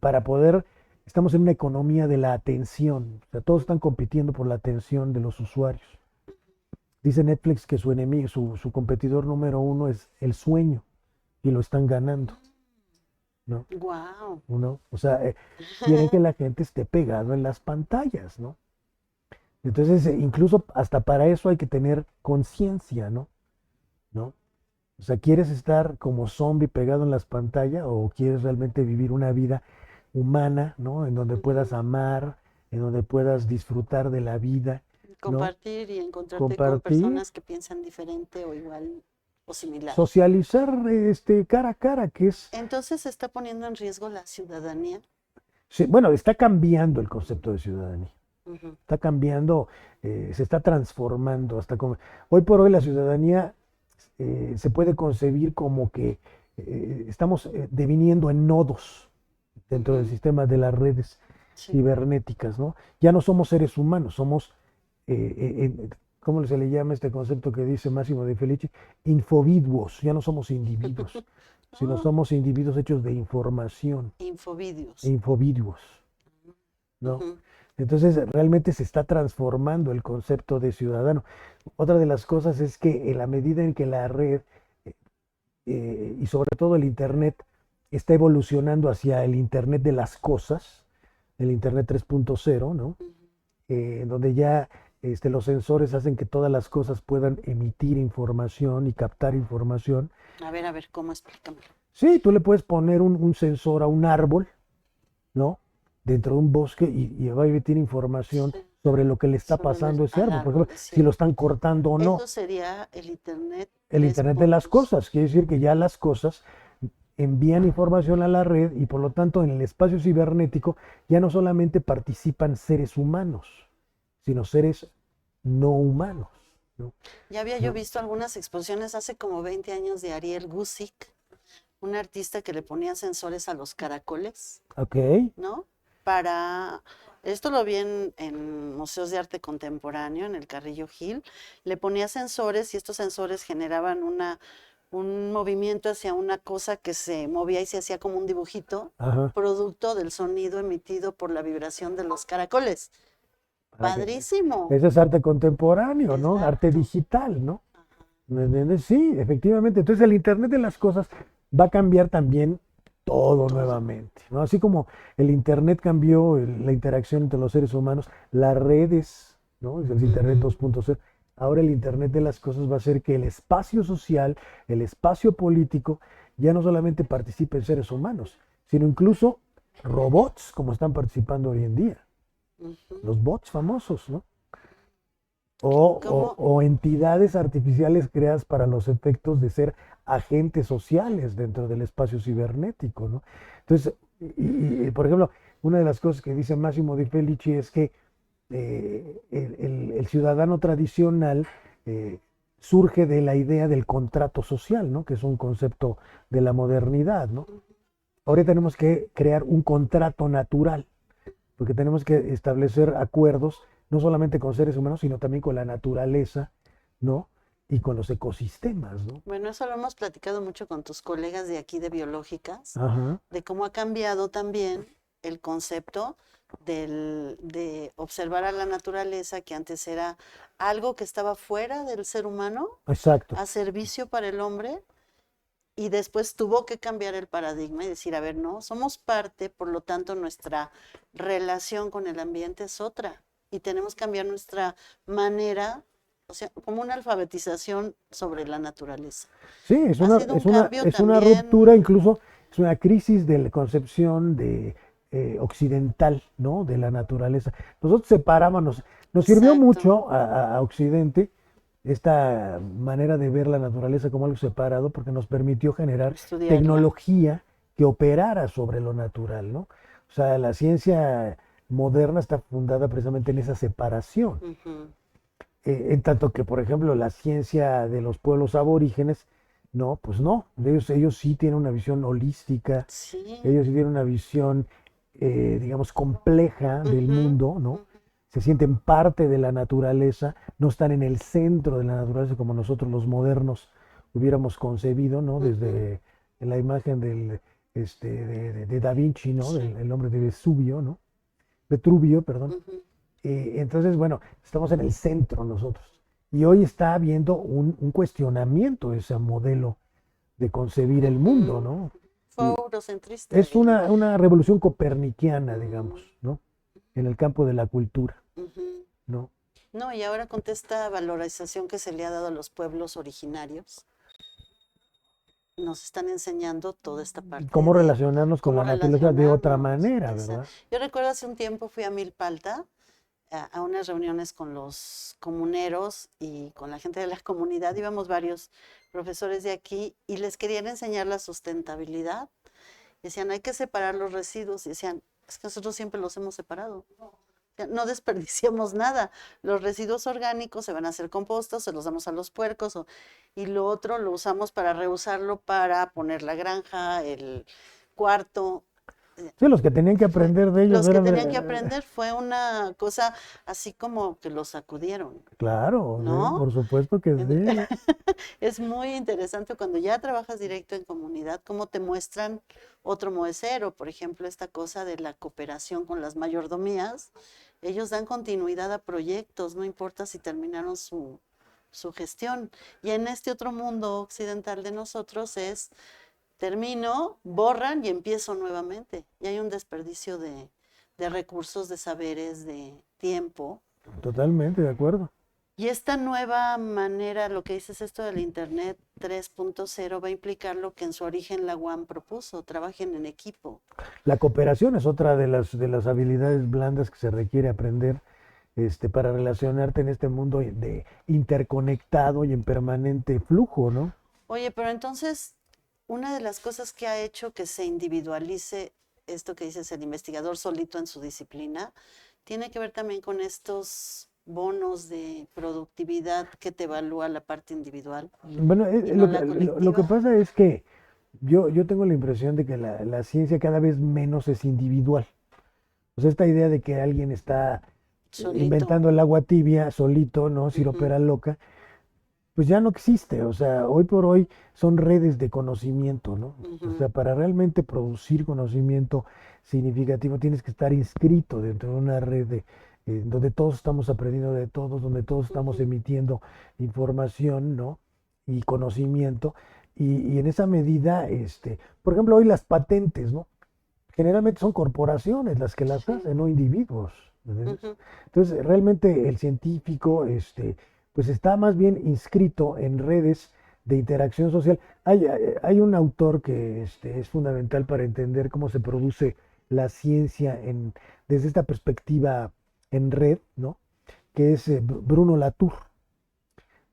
para poder, estamos en una economía de la atención, o sea, todos están compitiendo por la atención de los usuarios. Dice Netflix que su enemigo, su competidor número uno es el sueño y lo están ganando, ¿no? Wow. ¿No? O sea, quieren que la gente esté pegado en las pantallas, ¿no? Entonces, incluso hasta para eso hay que tener conciencia, ¿no? ¿No? O sea, ¿quieres estar como zombie pegado en las pantallas o quieres realmente vivir una vida humana, ¿no? En donde puedas amar, en donde puedas disfrutar de la vida, ¿no? Compartir y encontrarte con Compartir, personas que piensan diferente o igual o similar. socializar cara a cara, que es, Entonces se está poniendo en riesgo la ciudadanía. sí, bueno, está cambiando el concepto de ciudadanía. Ujú. Está cambiando, se está transformando. Hoy por hoy la ciudadanía se puede concebir como que estamos deviniendo en nodos dentro del Ujú. sistema de las redes Sí. cibernéticas, ¿no? Ya no somos seres humanos, somos, ¿cómo se le llama este concepto que dice Máximo de Felice? Infoviduos, ya no somos individuos, sino Ah, somos individuos hechos de información, infovideos. infoviduos, ¿no? Ujú. Entonces realmente se está transformando el concepto de ciudadano. Otra de las cosas es que en la medida en que la red y sobre todo el Internet está evolucionando hacia el Internet de las cosas, el Internet 3.0, ¿no? Ujú. En donde ya los sensores hacen que todas las cosas puedan emitir información y captar información. A ver, ¿cómo? Explícamelo. Sí, tú le puedes poner un sensor a un árbol, ¿no? Dentro de un bosque y va a emitir información Sí, sobre lo que le está sobre pasando a ese al árbol. Por árbol, ejemplo, es si lo cierto. están cortando o no. Eso sería el Internet El tres Internet de las puntos. cosas, quiere decir que ya las cosas envían información a la red y por lo tanto en el espacio cibernético ya no solamente participan seres humanos, sino seres no humanos, ¿no? Ya había yo ¿No? visto algunas exposiciones hace como 20 años de Ariel Guzik, un artista que le ponía sensores a los caracoles, Ok, ¿no? Para, esto lo vi en museos de arte contemporáneo, en el Carrillo Gil, le ponía sensores y estos sensores generaban un movimiento hacia una cosa que se movía y se hacía como un dibujito, ajá. producto del sonido emitido por la vibración de los caracoles. Ah, que- Padrísimo, Ese es arte contemporáneo, ¿no? Arte exacto. digital, ¿no? Ajá. ¿Me entiendes? Sí, efectivamente. Entonces el Internet de las cosas va a cambiar también todo Todo. nuevamente, ¿no? Así como el Internet cambió la interacción entre los seres humanos, las redes, ¿no? Es el Internet Ujú. 2.0. Ahora el Internet de las cosas va a hacer que el espacio social, el espacio político, ya no solamente participen seres humanos, sino incluso robots, como están participando hoy en día, Ujú. los bots famosos, ¿no? ¿Cómo? O entidades artificiales creadas para los efectos de ser agentes sociales dentro del espacio cibernético, ¿no? Entonces, por ejemplo, una de las cosas que dice Massimo Di Felici es que el ciudadano tradicional eh, surge de la idea del contrato social, ¿no? Que es un concepto de la modernidad, ¿no? Ahora tenemos que crear un contrato natural porque tenemos que establecer acuerdos no solamente con seres humanos, sino también con la naturaleza, ¿no? Y con los ecosistemas, ¿no? Bueno, eso lo hemos platicado mucho con tus colegas de aquí de biológicas, Ajá, de cómo ha cambiado también el concepto de observar a la naturaleza, que antes era algo que estaba fuera del ser humano, exacto. a servicio para el hombre, y después tuvo que cambiar el paradigma y decir, a ver, no, somos parte, por lo tanto nuestra relación con el ambiente es otra, y tenemos que cambiar nuestra manera, o sea, como una alfabetización sobre la naturaleza. Sí, Ha sido un cambio es una ruptura, también, incluso es una crisis de la concepción de, occidental, ¿no? De la naturaleza. Nosotros separábamos, nos sirvió exacto, mucho a Occidente esta manera de ver la naturaleza como algo separado, porque nos permitió generar estudiarla. tecnología que operara sobre lo natural, ¿no? O sea, la ciencia moderna está fundada precisamente en esa separación. Ujú. En tanto que, por ejemplo, la ciencia de los pueblos aborígenes, no, pues no, ellos sí tienen una visión holística, Sí, ellos sí tienen una visión, digamos, compleja del ujú, mundo, ¿no? ujú, Se sienten parte de la naturaleza, no están en el centro de la naturaleza como nosotros los modernos hubiéramos concebido, ¿no? ujú, Desde la imagen de Da Vinci, ¿no? sí, El hombre de Vesubio, ¿no? Vitruvio, perdón. ujú, Entonces, bueno, estamos en el centro nosotros. Y hoy está habiendo un cuestionamiento de ese modelo de concebir el mundo, ujú. ¿no? Fue eurocentrista Es el... una revolución copernicana, digamos, Ujú, ¿no? En el campo de la cultura, ujú. ¿no? No, y ahora con toda esta valorización que se le ha dado a los pueblos originarios, nos están enseñando toda esta parte Cómo de relacionarnos con cómo la naturaleza de otra relacionarnos. manera, ¿verdad? Yo recuerdo hace un tiempo fui a Milpalta a unas reuniones con los comuneros y con la gente de la comunidad. Íbamos varios profesores de aquí y les querían enseñar la sustentabilidad. Decían, hay que separar los residuos. Y decían, es que nosotros siempre los hemos separado. sea, no desperdiciamos nada. Los residuos orgánicos se van a hacer compostos, se los damos a los puercos y lo otro lo usamos para reusarlo para poner la granja, el cuarto. Sí, los que tenían que aprender de ellos Los que eran... tenían que aprender fue una cosa así como que los sacudieron, Claro, sí, ¿no? por supuesto que sí. Es muy interesante cuando ya trabajas directo en comunidad, cómo te muestran otro moesero, por ejemplo, esta cosa de la cooperación con las mayordomías. Ellos dan continuidad a proyectos, no importa si terminaron su gestión. Y en este otro mundo occidental de nosotros es, termino, borran y empiezo nuevamente. Y hay un desperdicio de recursos, de saberes, de tiempo. Totalmente de acuerdo. Y esta nueva manera, lo que dices, esto del Internet 3.0 va a implicar lo que en su origen la UAM propuso, trabajen en equipo. La cooperación es otra de las habilidades blandas que se requiere aprender para relacionarte en este mundo de interconectado y en permanente flujo, ¿no? Oye, pero entonces, una de las cosas que ha hecho que se individualice esto que dices, el investigador solito en su disciplina, tiene que ver también con estos bonos de productividad que te evalúa la parte individual Bueno, y no la lo que colectiva. pasa es que yo tengo la impresión de que la ciencia cada vez menos es individual. O sea, esta idea de que alguien está Solito. inventando el agua tibia solito, ¿no? Ujú, Siropera loca, pues ya no existe. O sea, hoy por hoy son redes de conocimiento, ¿no? O ujú, sea, para realmente producir conocimiento significativo tienes que estar inscrito dentro de una red donde todos estamos aprendiendo de todos, donde todos estamos ujú, emitiendo información, ¿no? Y conocimiento. Y en esa medida, por ejemplo, hoy las patentes, ¿no? Generalmente son corporaciones las que las sí, hacen, no individuos. ¿Entiendes? ujú, Entonces, realmente el científico, pues está más bien inscrito en redes de interacción social. Hay un autor que es fundamental para entender cómo se produce la ciencia desde esta perspectiva en red, ¿no? Que es Bruno Latour,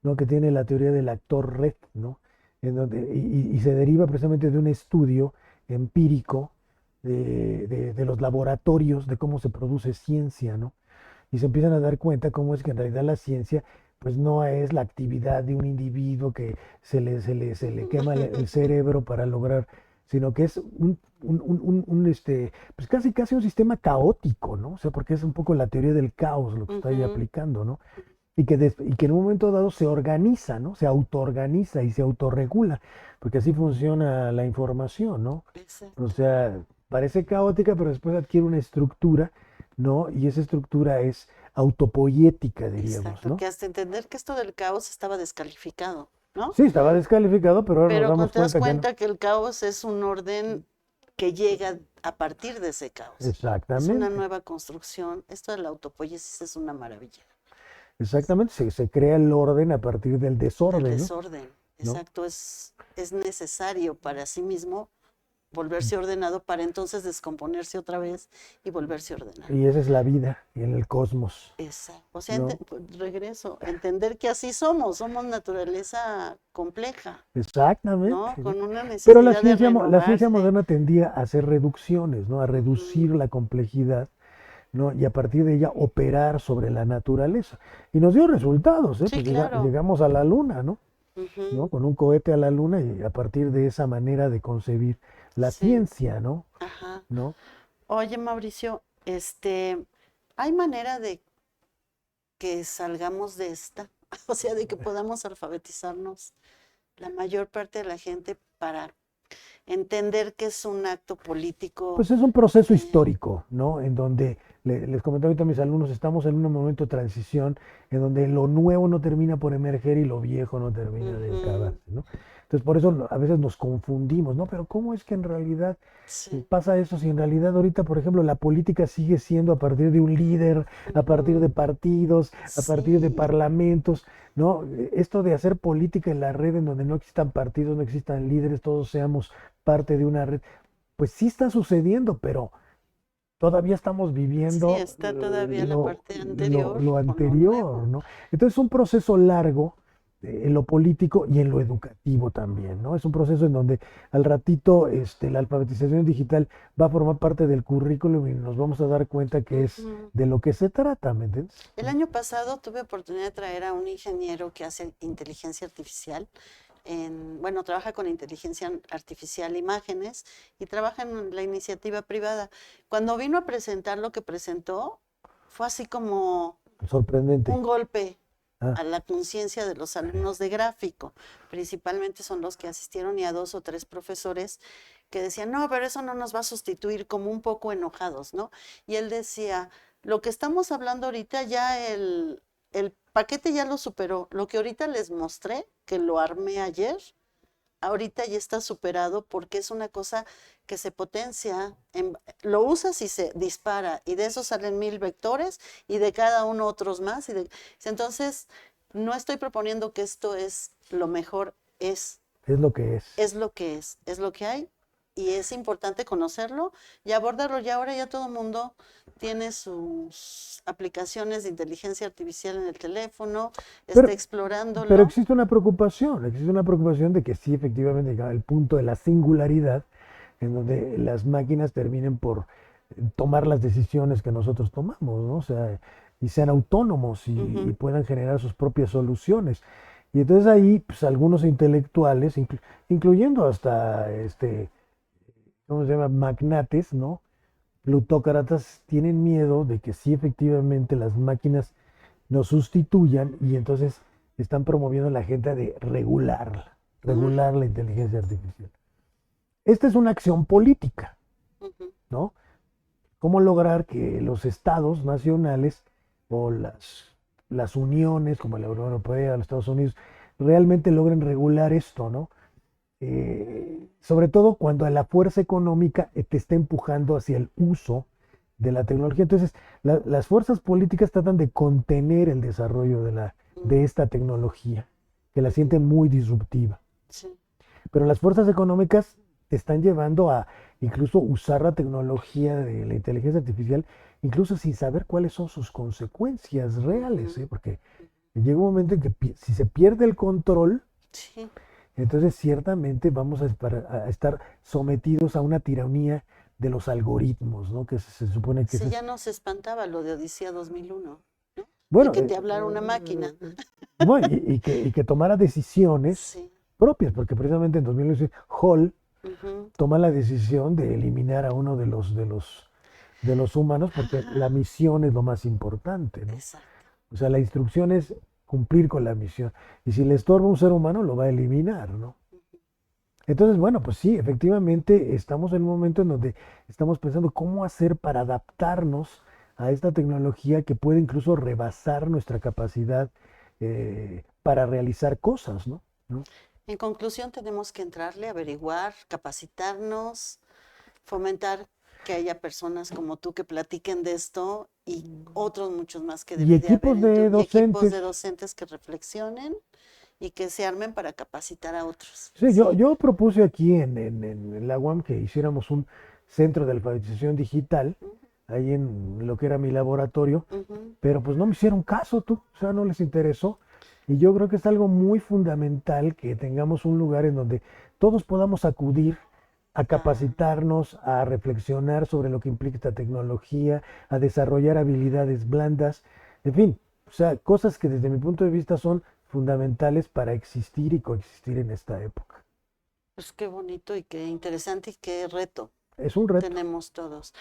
¿no? Que tiene la teoría del actor red, ¿no? Y se deriva precisamente de un estudio empírico de los laboratorios, de cómo se produce ciencia, ¿no? Y se empiezan a dar cuenta cómo es que en realidad la ciencia pues no es la actividad de un individuo que se le quema el cerebro para lograr, sino que es pues casi un sistema caótico, ¿no? O sea, porque es un poco la teoría del caos lo que está ahí ujú. aplicando, ¿no? Y que en un momento dado se organiza, ¿no? Se autoorganiza y se autorregula, porque así funciona la información, ¿no? O Exacto. sea, parece caótica, pero después adquiere una estructura, ¿no? Y esa estructura es autopoyética, diríamos, Exacto, ¿no? que hasta entender que esto del caos estaba descalificado, ¿no? Sí, estaba descalificado, pero ahora nos Pero damos cuando te das cuenta que no. cuenta que el caos es un orden que llega a partir de ese caos, es una Exactamente, nueva construcción, esto de la autopoiesis es una maravilla, exactamente. Se crea el orden a partir del del desorden, ¿no? desorden, ¿No? exacto, es necesario para sí mismo volverse ordenado para entonces descomponerse otra vez y volverse a ordenar. Y esa es la vida y en el cosmos, Exacto. O sea, ¿no? pues, regreso, entender que así somos naturaleza compleja, Exactamente, ¿no? ¿no? Con una Pero necesidad de la ciencia renovarse. moderna tendía a hacer reducciones, ¿no? A reducir Ujú, la complejidad, ¿no? Y a partir de ella operar sobre la naturaleza. Y nos dio resultados, ¿eh? sí, Pues claro. llegamos a la luna, ¿no? ¿No? Ujú, Con un cohete a la luna y a partir de esa manera de concebir la sí, ciencia, ¿no? ajá. ¿No? Oye, Mauricio, ¿hay manera de que salgamos de esta? O sea, de que podamos alfabetizarnos la mayor parte de la gente para entender que es un acto político. Pues es un proceso eh, histórico, ¿no? En donde, les comento ahorita a mis alumnos, estamos en un momento de transición en donde lo nuevo no termina por emerger y lo viejo no termina de ujú, acabarse, ¿no? Entonces, por eso a veces nos confundimos, ¿no? Pero ¿cómo es que en realidad sí, pasa eso si en realidad ahorita, por ejemplo, la política sigue siendo a partir de un líder, a partir de ujú, partidos, a partir de sí, parlamentos, ¿no? Esto de hacer política en la red en donde no existan partidos, no existan líderes, todos seamos parte de una red, pues sí está sucediendo, pero todavía estamos sí, viviendo está todavía la parte anterior lo con lo nuevo. anterior, ¿no? Entonces es un proceso largo, en lo político y en lo educativo también, ¿no? Es un proceso en donde al ratito la alfabetización digital va a formar parte del currículum y nos vamos a dar cuenta que es Ujú. de lo que se trata, ¿me entiendes? El año pasado tuve oportunidad de traer a un ingeniero que hace inteligencia artificial. Bueno, trabaja con inteligencia artificial, imágenes, y trabaja en la iniciativa privada. Cuando vino a presentar lo que presentó, fue así como Sorprendente. un golpe Ah, a la conciencia de los alumnos de gráfico. Principalmente son los que asistieron, y a 2 o 3 profesores que decían, no, pero eso no nos va a sustituir, como un poco enojados, ¿no? Y él decía, lo que estamos hablando ahorita ya el paquete ya lo superó. Lo que ahorita les mostré, que lo armé ayer, ahorita ya está superado, porque es una cosa que se potencia, lo usas y se dispara, y de eso salen 1000 vectores, y de cada uno otros más. Entonces, no estoy proponiendo que esto es lo mejor, es lo que es. es lo que es lo que hay, y es importante conocerlo y abordarlo. Y ahora ya todo el mundo tiene sus aplicaciones de inteligencia artificial en el teléfono, está Pero, pero explorándolo. existe una preocupación de que sí, efectivamente, llega el punto de la singularidad, en donde las máquinas terminen por tomar las decisiones que nosotros tomamos, ¿no? O sea, y sean autónomos y Ujú. puedan generar sus propias soluciones. Y entonces ahí, pues algunos intelectuales, incluyendo hasta, ¿cómo se llama? Magnates, ¿no? Plutócratas, tienen miedo de que sí, efectivamente, las máquinas nos sustituyan y entonces están promoviendo la agenda de Mm, regular la inteligencia artificial. Esta es una acción política, ujú. ¿no? ¿Cómo lograr que los estados nacionales o las uniones como la Unión Europea, los Estados Unidos, realmente logren regular esto, ¿no? Sobre todo cuando la fuerza económica te está empujando hacia el uso de la tecnología. Entonces, las fuerzas políticas tratan de contener el desarrollo de Mm, esta tecnología, que la ujú. sienten muy disruptiva. Sí. Pero las fuerzas económicas te están llevando a incluso usar la tecnología de la inteligencia artificial, incluso sin saber cuáles son sus consecuencias reales, Ujú. porque llega un momento en que si se pierde el control, Sí. entonces ciertamente vamos a estar sometidos a una tiranía de los algoritmos, ¿no? Que se supone que ese Sí, es, ya nos espantaba lo de Odisea 2001, ¿no? Y bueno, que te hablara una máquina. bueno, y que tomara decisiones Sí. propias, porque precisamente en 2011 Hall Ujú. toma la decisión de eliminar a uno de los humanos porque la Ajá. misión es lo más importante, ¿no? Exacto. O sea, la instrucción es cumplir con la misión. Y si le estorba un ser humano, lo va a eliminar, ¿no? Ujú. Entonces, bueno, pues sí, efectivamente estamos en un momento en donde estamos pensando cómo hacer para adaptarnos a esta tecnología que puede incluso rebasar nuestra capacidad para realizar cosas, ¿no? ¿No? En conclusión, tenemos que entrarle, averiguar, capacitarnos, fomentar que haya personas como tú que platiquen de esto, y otros muchos más que Y debe de haber, equipos de y equipos docentes. de docentes que reflexionen y que se armen para capacitar a otros. Sí, yo, Sí. yo propuse aquí en la UAM que hiciéramos un centro de alfabetización digital, Ujú, ahí en lo que era mi laboratorio, ujú. pero pues no me hicieron caso tú, o sea, no les interesó. Y yo creo que es algo muy fundamental que tengamos un lugar en donde todos podamos acudir a Ah, capacitarnos, a reflexionar sobre lo que implica esta tecnología, a desarrollar habilidades blandas, en fin, o sea, cosas que desde mi punto de vista son fundamentales para existir y coexistir en esta época. pues qué bonito y qué interesante y qué reto Es un reto. tenemos todos.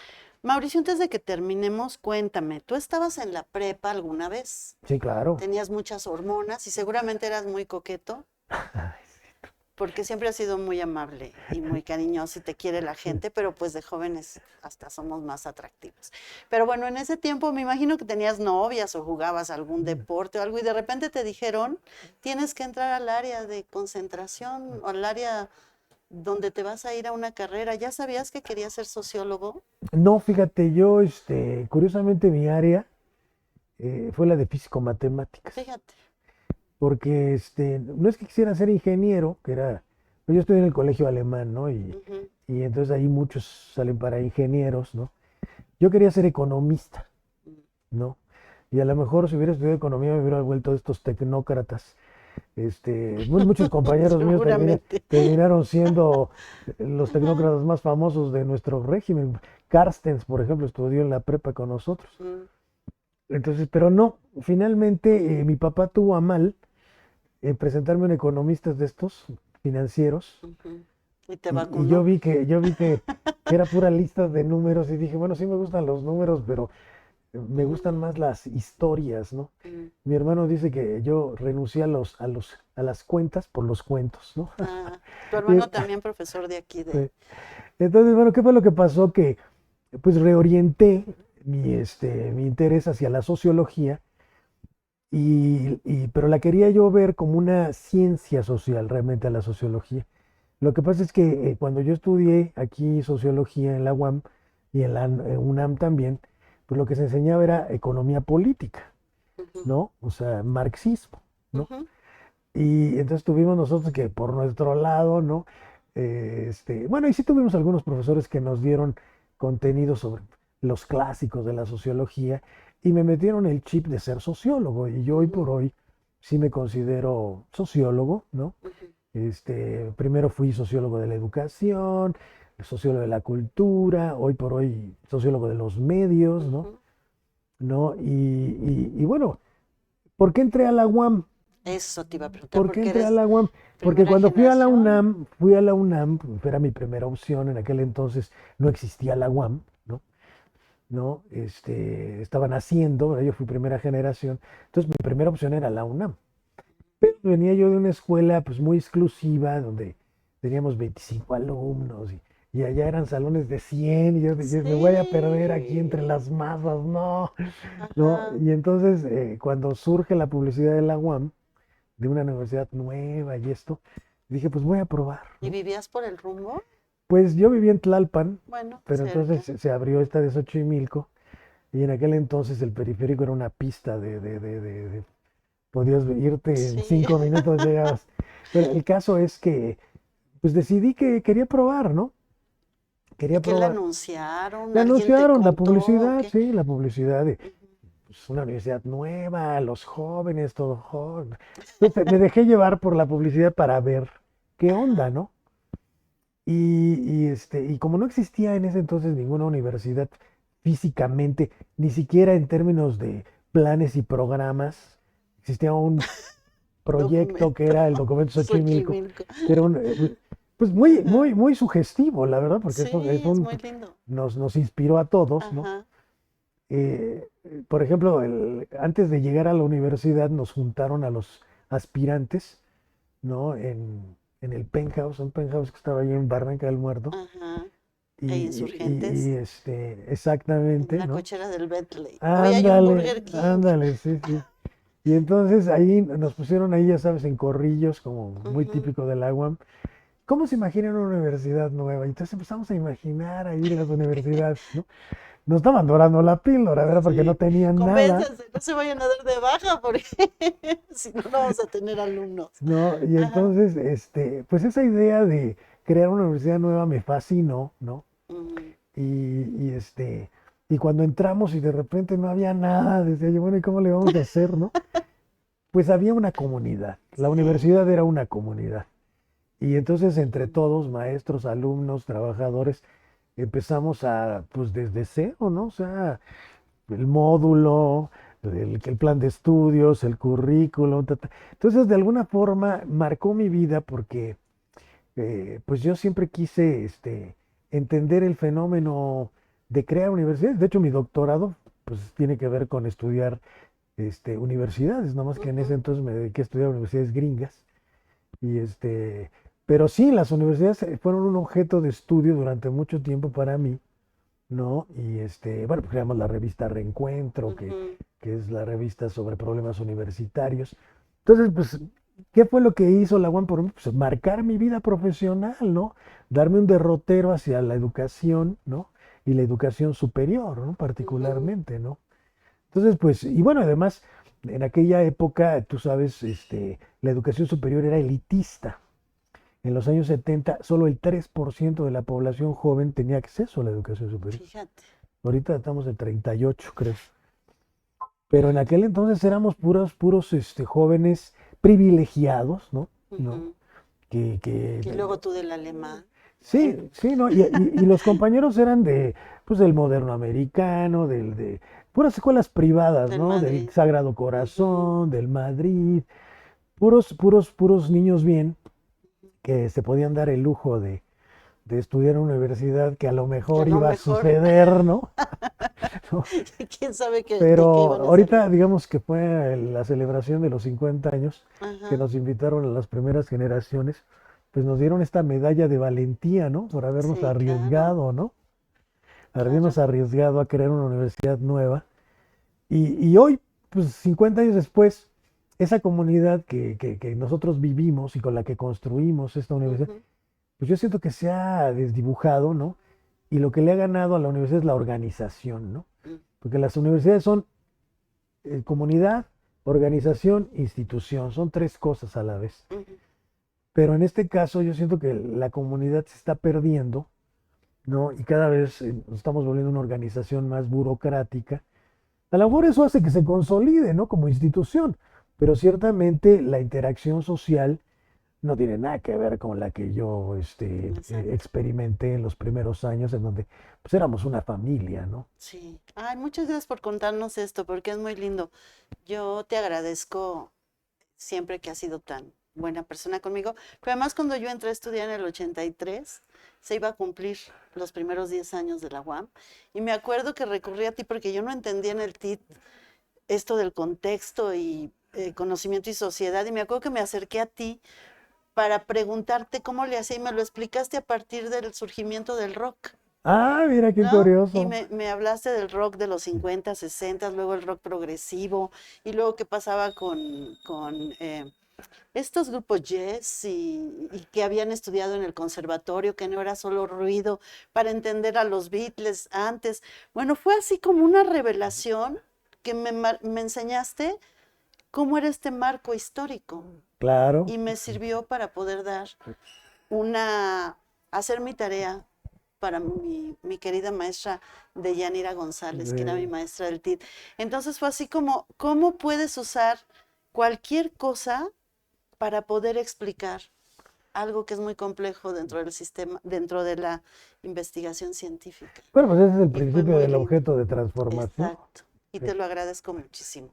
Mauricio, antes de que terminemos, cuéntame, ¿tú estabas en la prepa alguna vez? Sí, claro. Tenías muchas hormonas y seguramente eras muy coqueto, porque siempre has sido muy amable y muy cariñoso y te quiere la gente, pero pues de jóvenes hasta somos más atractivos. Pero bueno, en ese tiempo me imagino que tenías novias o jugabas algún deporte o algo, y de repente te dijeron, tienes que entrar al área de concentración o al área donde te vas a ir a una carrera. ¿Ya sabías que querías ser sociólogo? No, fíjate, yo, curiosamente mi área fue la de físico-matemáticas, Fíjate. porque no es que quisiera ser ingeniero, pues yo estoy en el colegio alemán, ¿no? Y, Ujú. y entonces ahí muchos salen para ingenieros, ¿no? Yo quería ser economista, ¿no? Y a lo mejor si hubiera estudiado economía me hubiera vuelto de estos tecnócratas Muchos compañeros míos Seguramente. terminaron siendo los Ajá. tecnócratas más famosos de nuestro régimen. Carstens, por ejemplo, estudió en la prepa con nosotros. Mm, Entonces, pero no, finalmente mi papá tuvo a mal presentarme un economista de estos financieros ujú. Y te y yo vacunó. que era pura lista de números y dije, bueno, sí me gustan los números, pero me gustan Mm, más las historias, ¿no? mm. Mi hermano dice que yo renuncié a las cuentas por los cuentos, ¿no? Ah, tu Y, hermano también profesor de aquí de... sí. Entonces, bueno, ¿qué fue lo que pasó? Que pues reorienté mi interés hacia la sociología pero la quería yo ver como una ciencia social realmente a la sociología. Lo que pasa es que cuando yo estudié aquí sociología en la UAM y en la UNAM también, pues lo que se enseñaba era economía política, Ujú, ¿no? O sea, marxismo, ¿no? ujú, Y entonces tuvimos nosotros que por nuestro lado, ¿no? Bueno, y sí tuvimos algunos profesores que nos dieron contenido sobre los clásicos de la sociología y me metieron el chip de ser sociólogo y yo hoy ujú, por hoy sí me considero sociólogo, ¿no? ujú, Primero fui sociólogo de la educación, sociólogo de la cultura, hoy por hoy sociólogo de los medios, ¿no? ujú. ¿No? Y bueno, ¿por qué entré a la UAM? Eso te iba a preguntar, ¿Por qué porque entré a eres la UAM? Porque primera cuando generación. fui a la UNAM, pues, era mi primera opción, en aquel entonces no existía la UAM, ¿no? ¿No? Estaban haciendo, ¿verdad? Yo fui primera generación, entonces mi primera opción era la UNAM. Pero venía yo de una escuela pues muy exclusiva, donde teníamos 25 alumnos y allá eran salones de 100 y yo me voy a perder aquí entre Sí. las masas, no, ¿no? Ajá. Y entonces cuando surge la publicidad de la UAM, de una universidad nueva y esto, dije, pues voy a probar, ¿Y ¿no? vivías por el rumbo? Pues yo vivía en Tlalpan, Bueno, pero entonces cerca. se abrió esta de Xochimilco y en aquel entonces el periférico era una pista podías irte en Sí. 5 minutos, llegabas. Pero el caso es que, pues decidí que quería probar, ¿no? ¿Y Quería qué le probar. anunciaron? Me ¿Alguien te anunciaron la contó o publicidad, qué? sí, la publicidad de Ujú. pues, una universidad nueva, los jóvenes, todo joven. Entonces me dejé llevar por la publicidad para ver qué onda, Ajá. ¿no? Y como no existía en ese entonces ninguna universidad físicamente, ni siquiera en términos de planes y programas, existía un proyecto que Documento. era el documento Xochimilco, Xochimilco. que era pues Ajá. muy sugestivo, la verdad, porque Sí, es muy lindo. nos inspiró a todos, ¿no? Ajá. Por ejemplo, antes de llegar a la universidad nos juntaron a los aspirantes, ¿no? En el penthouse, un penthouse que estaba ahí en Barranca del Muerto. Ajá. Y, E y- insurgentes. y, En exactamente, la ¿no? cochera del Bentley. Hoy hay un Ándale, Burger King. ándale, sí, sí. Y entonces ahí nos pusieron ahí, ya sabes, en corrillos, como muy Ujú. típico del agua. ¿Cómo se imagina una universidad nueva? Entonces empezamos a imaginar ahí las universidades, ¿no? Nos estaban dorando la píldora, ¿verdad? Porque no Sí. tenían nada, Convénzanse, no se vayan a dar de baja porque si no, no vamos a tener alumnos. ¿no? Y Ajá. entonces, pues esa idea de crear una universidad nueva me fascinó, ¿no? Mm, Y, y este, y cuando entramos y de repente no había nada, decía yo, bueno, ¿y cómo le vamos a hacer, no? Pues había una comunidad, la universidad sí. era una comunidad. Y entonces entre todos, maestros, alumnos, trabajadores, empezamos pues desde cero, ¿no? O sea, el módulo, el plan de estudios, el currículum. Entonces, de alguna forma, marcó mi vida porque, pues yo siempre quise, entender el fenómeno de crear universidades. De hecho, mi doctorado, pues tiene que ver con estudiar, universidades, nomás que en ese Ujú, entonces me dediqué a estudiar universidades gringas. Y pero sí, las universidades fueron un objeto de estudio durante mucho tiempo para mí, ¿no? Bueno, pues creamos la revista Reencuentro, ujú. que es la revista sobre problemas universitarios. Entonces, pues, ¿qué fue lo que hizo la UAM por mí? Pues marcar mi vida profesional, ¿no? Darme un derrotero hacia la educación, ¿no? Y la educación superior, ¿no? Ujú. Particularmente, ¿no? Entonces, pues, y bueno, además, en aquella época, tú sabes, la educación superior era elitista. En los años 70, solo el 3% de la población joven tenía acceso a la educación superior. Fíjate. Ahorita estamos en 38, creo. Pero en aquel entonces éramos puros, jóvenes privilegiados, ¿no? ¿No? Ujú. Que, Y luego tú del alemán. sí, sí, ¿no? Y los compañeros eran pues del moderno americano, de puras escuelas privadas, Del ¿no? Del Madrid. Sagrado Ujú. Corazón, del Madrid, puros niños bien que se podían dar el lujo de estudiar en una universidad que a lo Que a mejor lo iba a mejor, suceder, ¿no? ¿No? quién sabe de qué Pero iban a salir. ahorita digamos que fue la celebración de los 50 años que Ajá, nos invitaron a las primeras generaciones, pues nos dieron esta medalla de valentía, ¿no? Por habernos sí, claro, arriesgado, ¿no? claro. Habernos arriesgado a crear una universidad nueva. Y hoy, pues 50 años después, esa comunidad que nosotros vivimos y con la que construimos esta universidad, Ujú, pues yo siento que se ha desdibujado, ¿no? Y lo que le ha ganado a la universidad es la organización, ¿no? mm, Porque las universidades son comunidad, organización, institución, son tres cosas a la vez. ujú. Pero en este caso yo siento que la comunidad se está perdiendo, ¿no? Y cada vez nos estamos volviendo una organización más burocrática. A lo mejor eso hace que se consolide, ¿no? Como institución, pero ciertamente la interacción social no tiene nada que ver con la que yo Exacto, experimenté en los primeros años, en donde pues éramos una familia, ¿no? sí. Ay, muchas gracias por contarnos esto, porque es muy lindo. Yo te agradezco siempre que has sido tan buena persona conmigo. Pero además cuando yo entré a estudiar en el 83, se iba a cumplir los primeros 10 años de la UAM. Y me acuerdo que recurrí a ti porque yo no entendía en el TIT esto del contexto y conocimiento y sociedad. Y me acuerdo que me acerqué a ti para preguntarte cómo le hacía y me lo explicaste a partir del surgimiento del rock. Ah, mira qué ¿No? Y curioso. me hablaste del rock de los 50, 60, luego el rock progresivo, y luego qué pasaba con estos grupos jazz y que habían estudiado en el conservatorio, que no era solo ruido, para entender a los Beatles antes. Bueno, fue así como una revelación que me enseñaste cómo era este marco histórico Claro. y me sirvió para poder dar una, hacer mi tarea para mi querida maestra Deyanira González, que era mi Eh, maestra del TIT. Entonces fue así como, ¿cómo puedes usar cualquier cosa para poder explicar algo que es muy complejo dentro del sistema, dentro de la investigación científica? bueno, pues ese es el Y fue principio muy del lindo. objeto de transformación. Exacto. Y Sí. te lo agradezco muchísimo.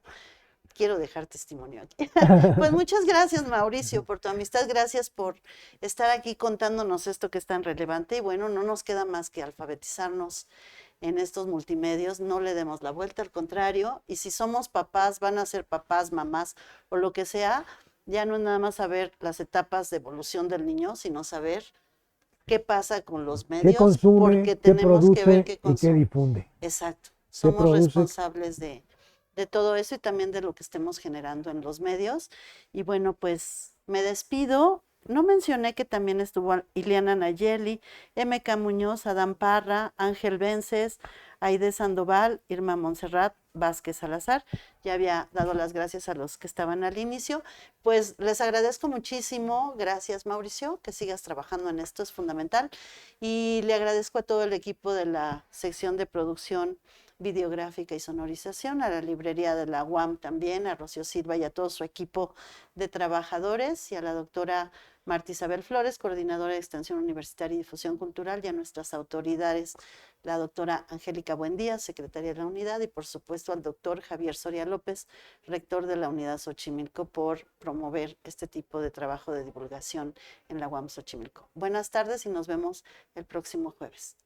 Quiero dejar testimonio aquí. Pues muchas gracias, Mauricio, por tu amistad. Gracias por estar aquí contándonos esto que es tan relevante. Y bueno, no nos queda más que alfabetizarnos en estos multimedios. No le demos la vuelta, al contrario. Y si somos papás, van a ser papás, mamás o lo que sea, ya no es nada más saber las etapas de evolución del niño, sino saber qué pasa con los ¿Qué medios, consume, porque qué tenemos que ver produce qué y qué consume. difunde? Exacto. ¿Qué Somos produce? responsables de todo eso y también de lo que estemos generando en los medios. Y bueno, pues me despido. No mencioné que también estuvo Ileana Nayeli, MK Muñoz, Adán Parra, Ángel Vences, Aide Sandoval, Irma Montserrat, Vázquez Salazar. Ya había dado las gracias a los que estaban al inicio. Pues les agradezco muchísimo. Gracias, Mauricio, que sigas trabajando en esto, es fundamental. Y le agradezco a todo el equipo de la sección de producción videográfica y sonorización, a la librería de la UAM también, a Rocío Silva y a todo su equipo de trabajadores y a la doctora Marta Isabel Flores, coordinadora de Extensión Universitaria y Difusión Cultural, y a nuestras autoridades, la doctora Angélica Buendía, secretaria de la unidad, y por supuesto al doctor Javier Soria López, rector de la unidad Xochimilco, por promover este tipo de trabajo de divulgación en la UAM Xochimilco. Buenas tardes y nos vemos el próximo jueves.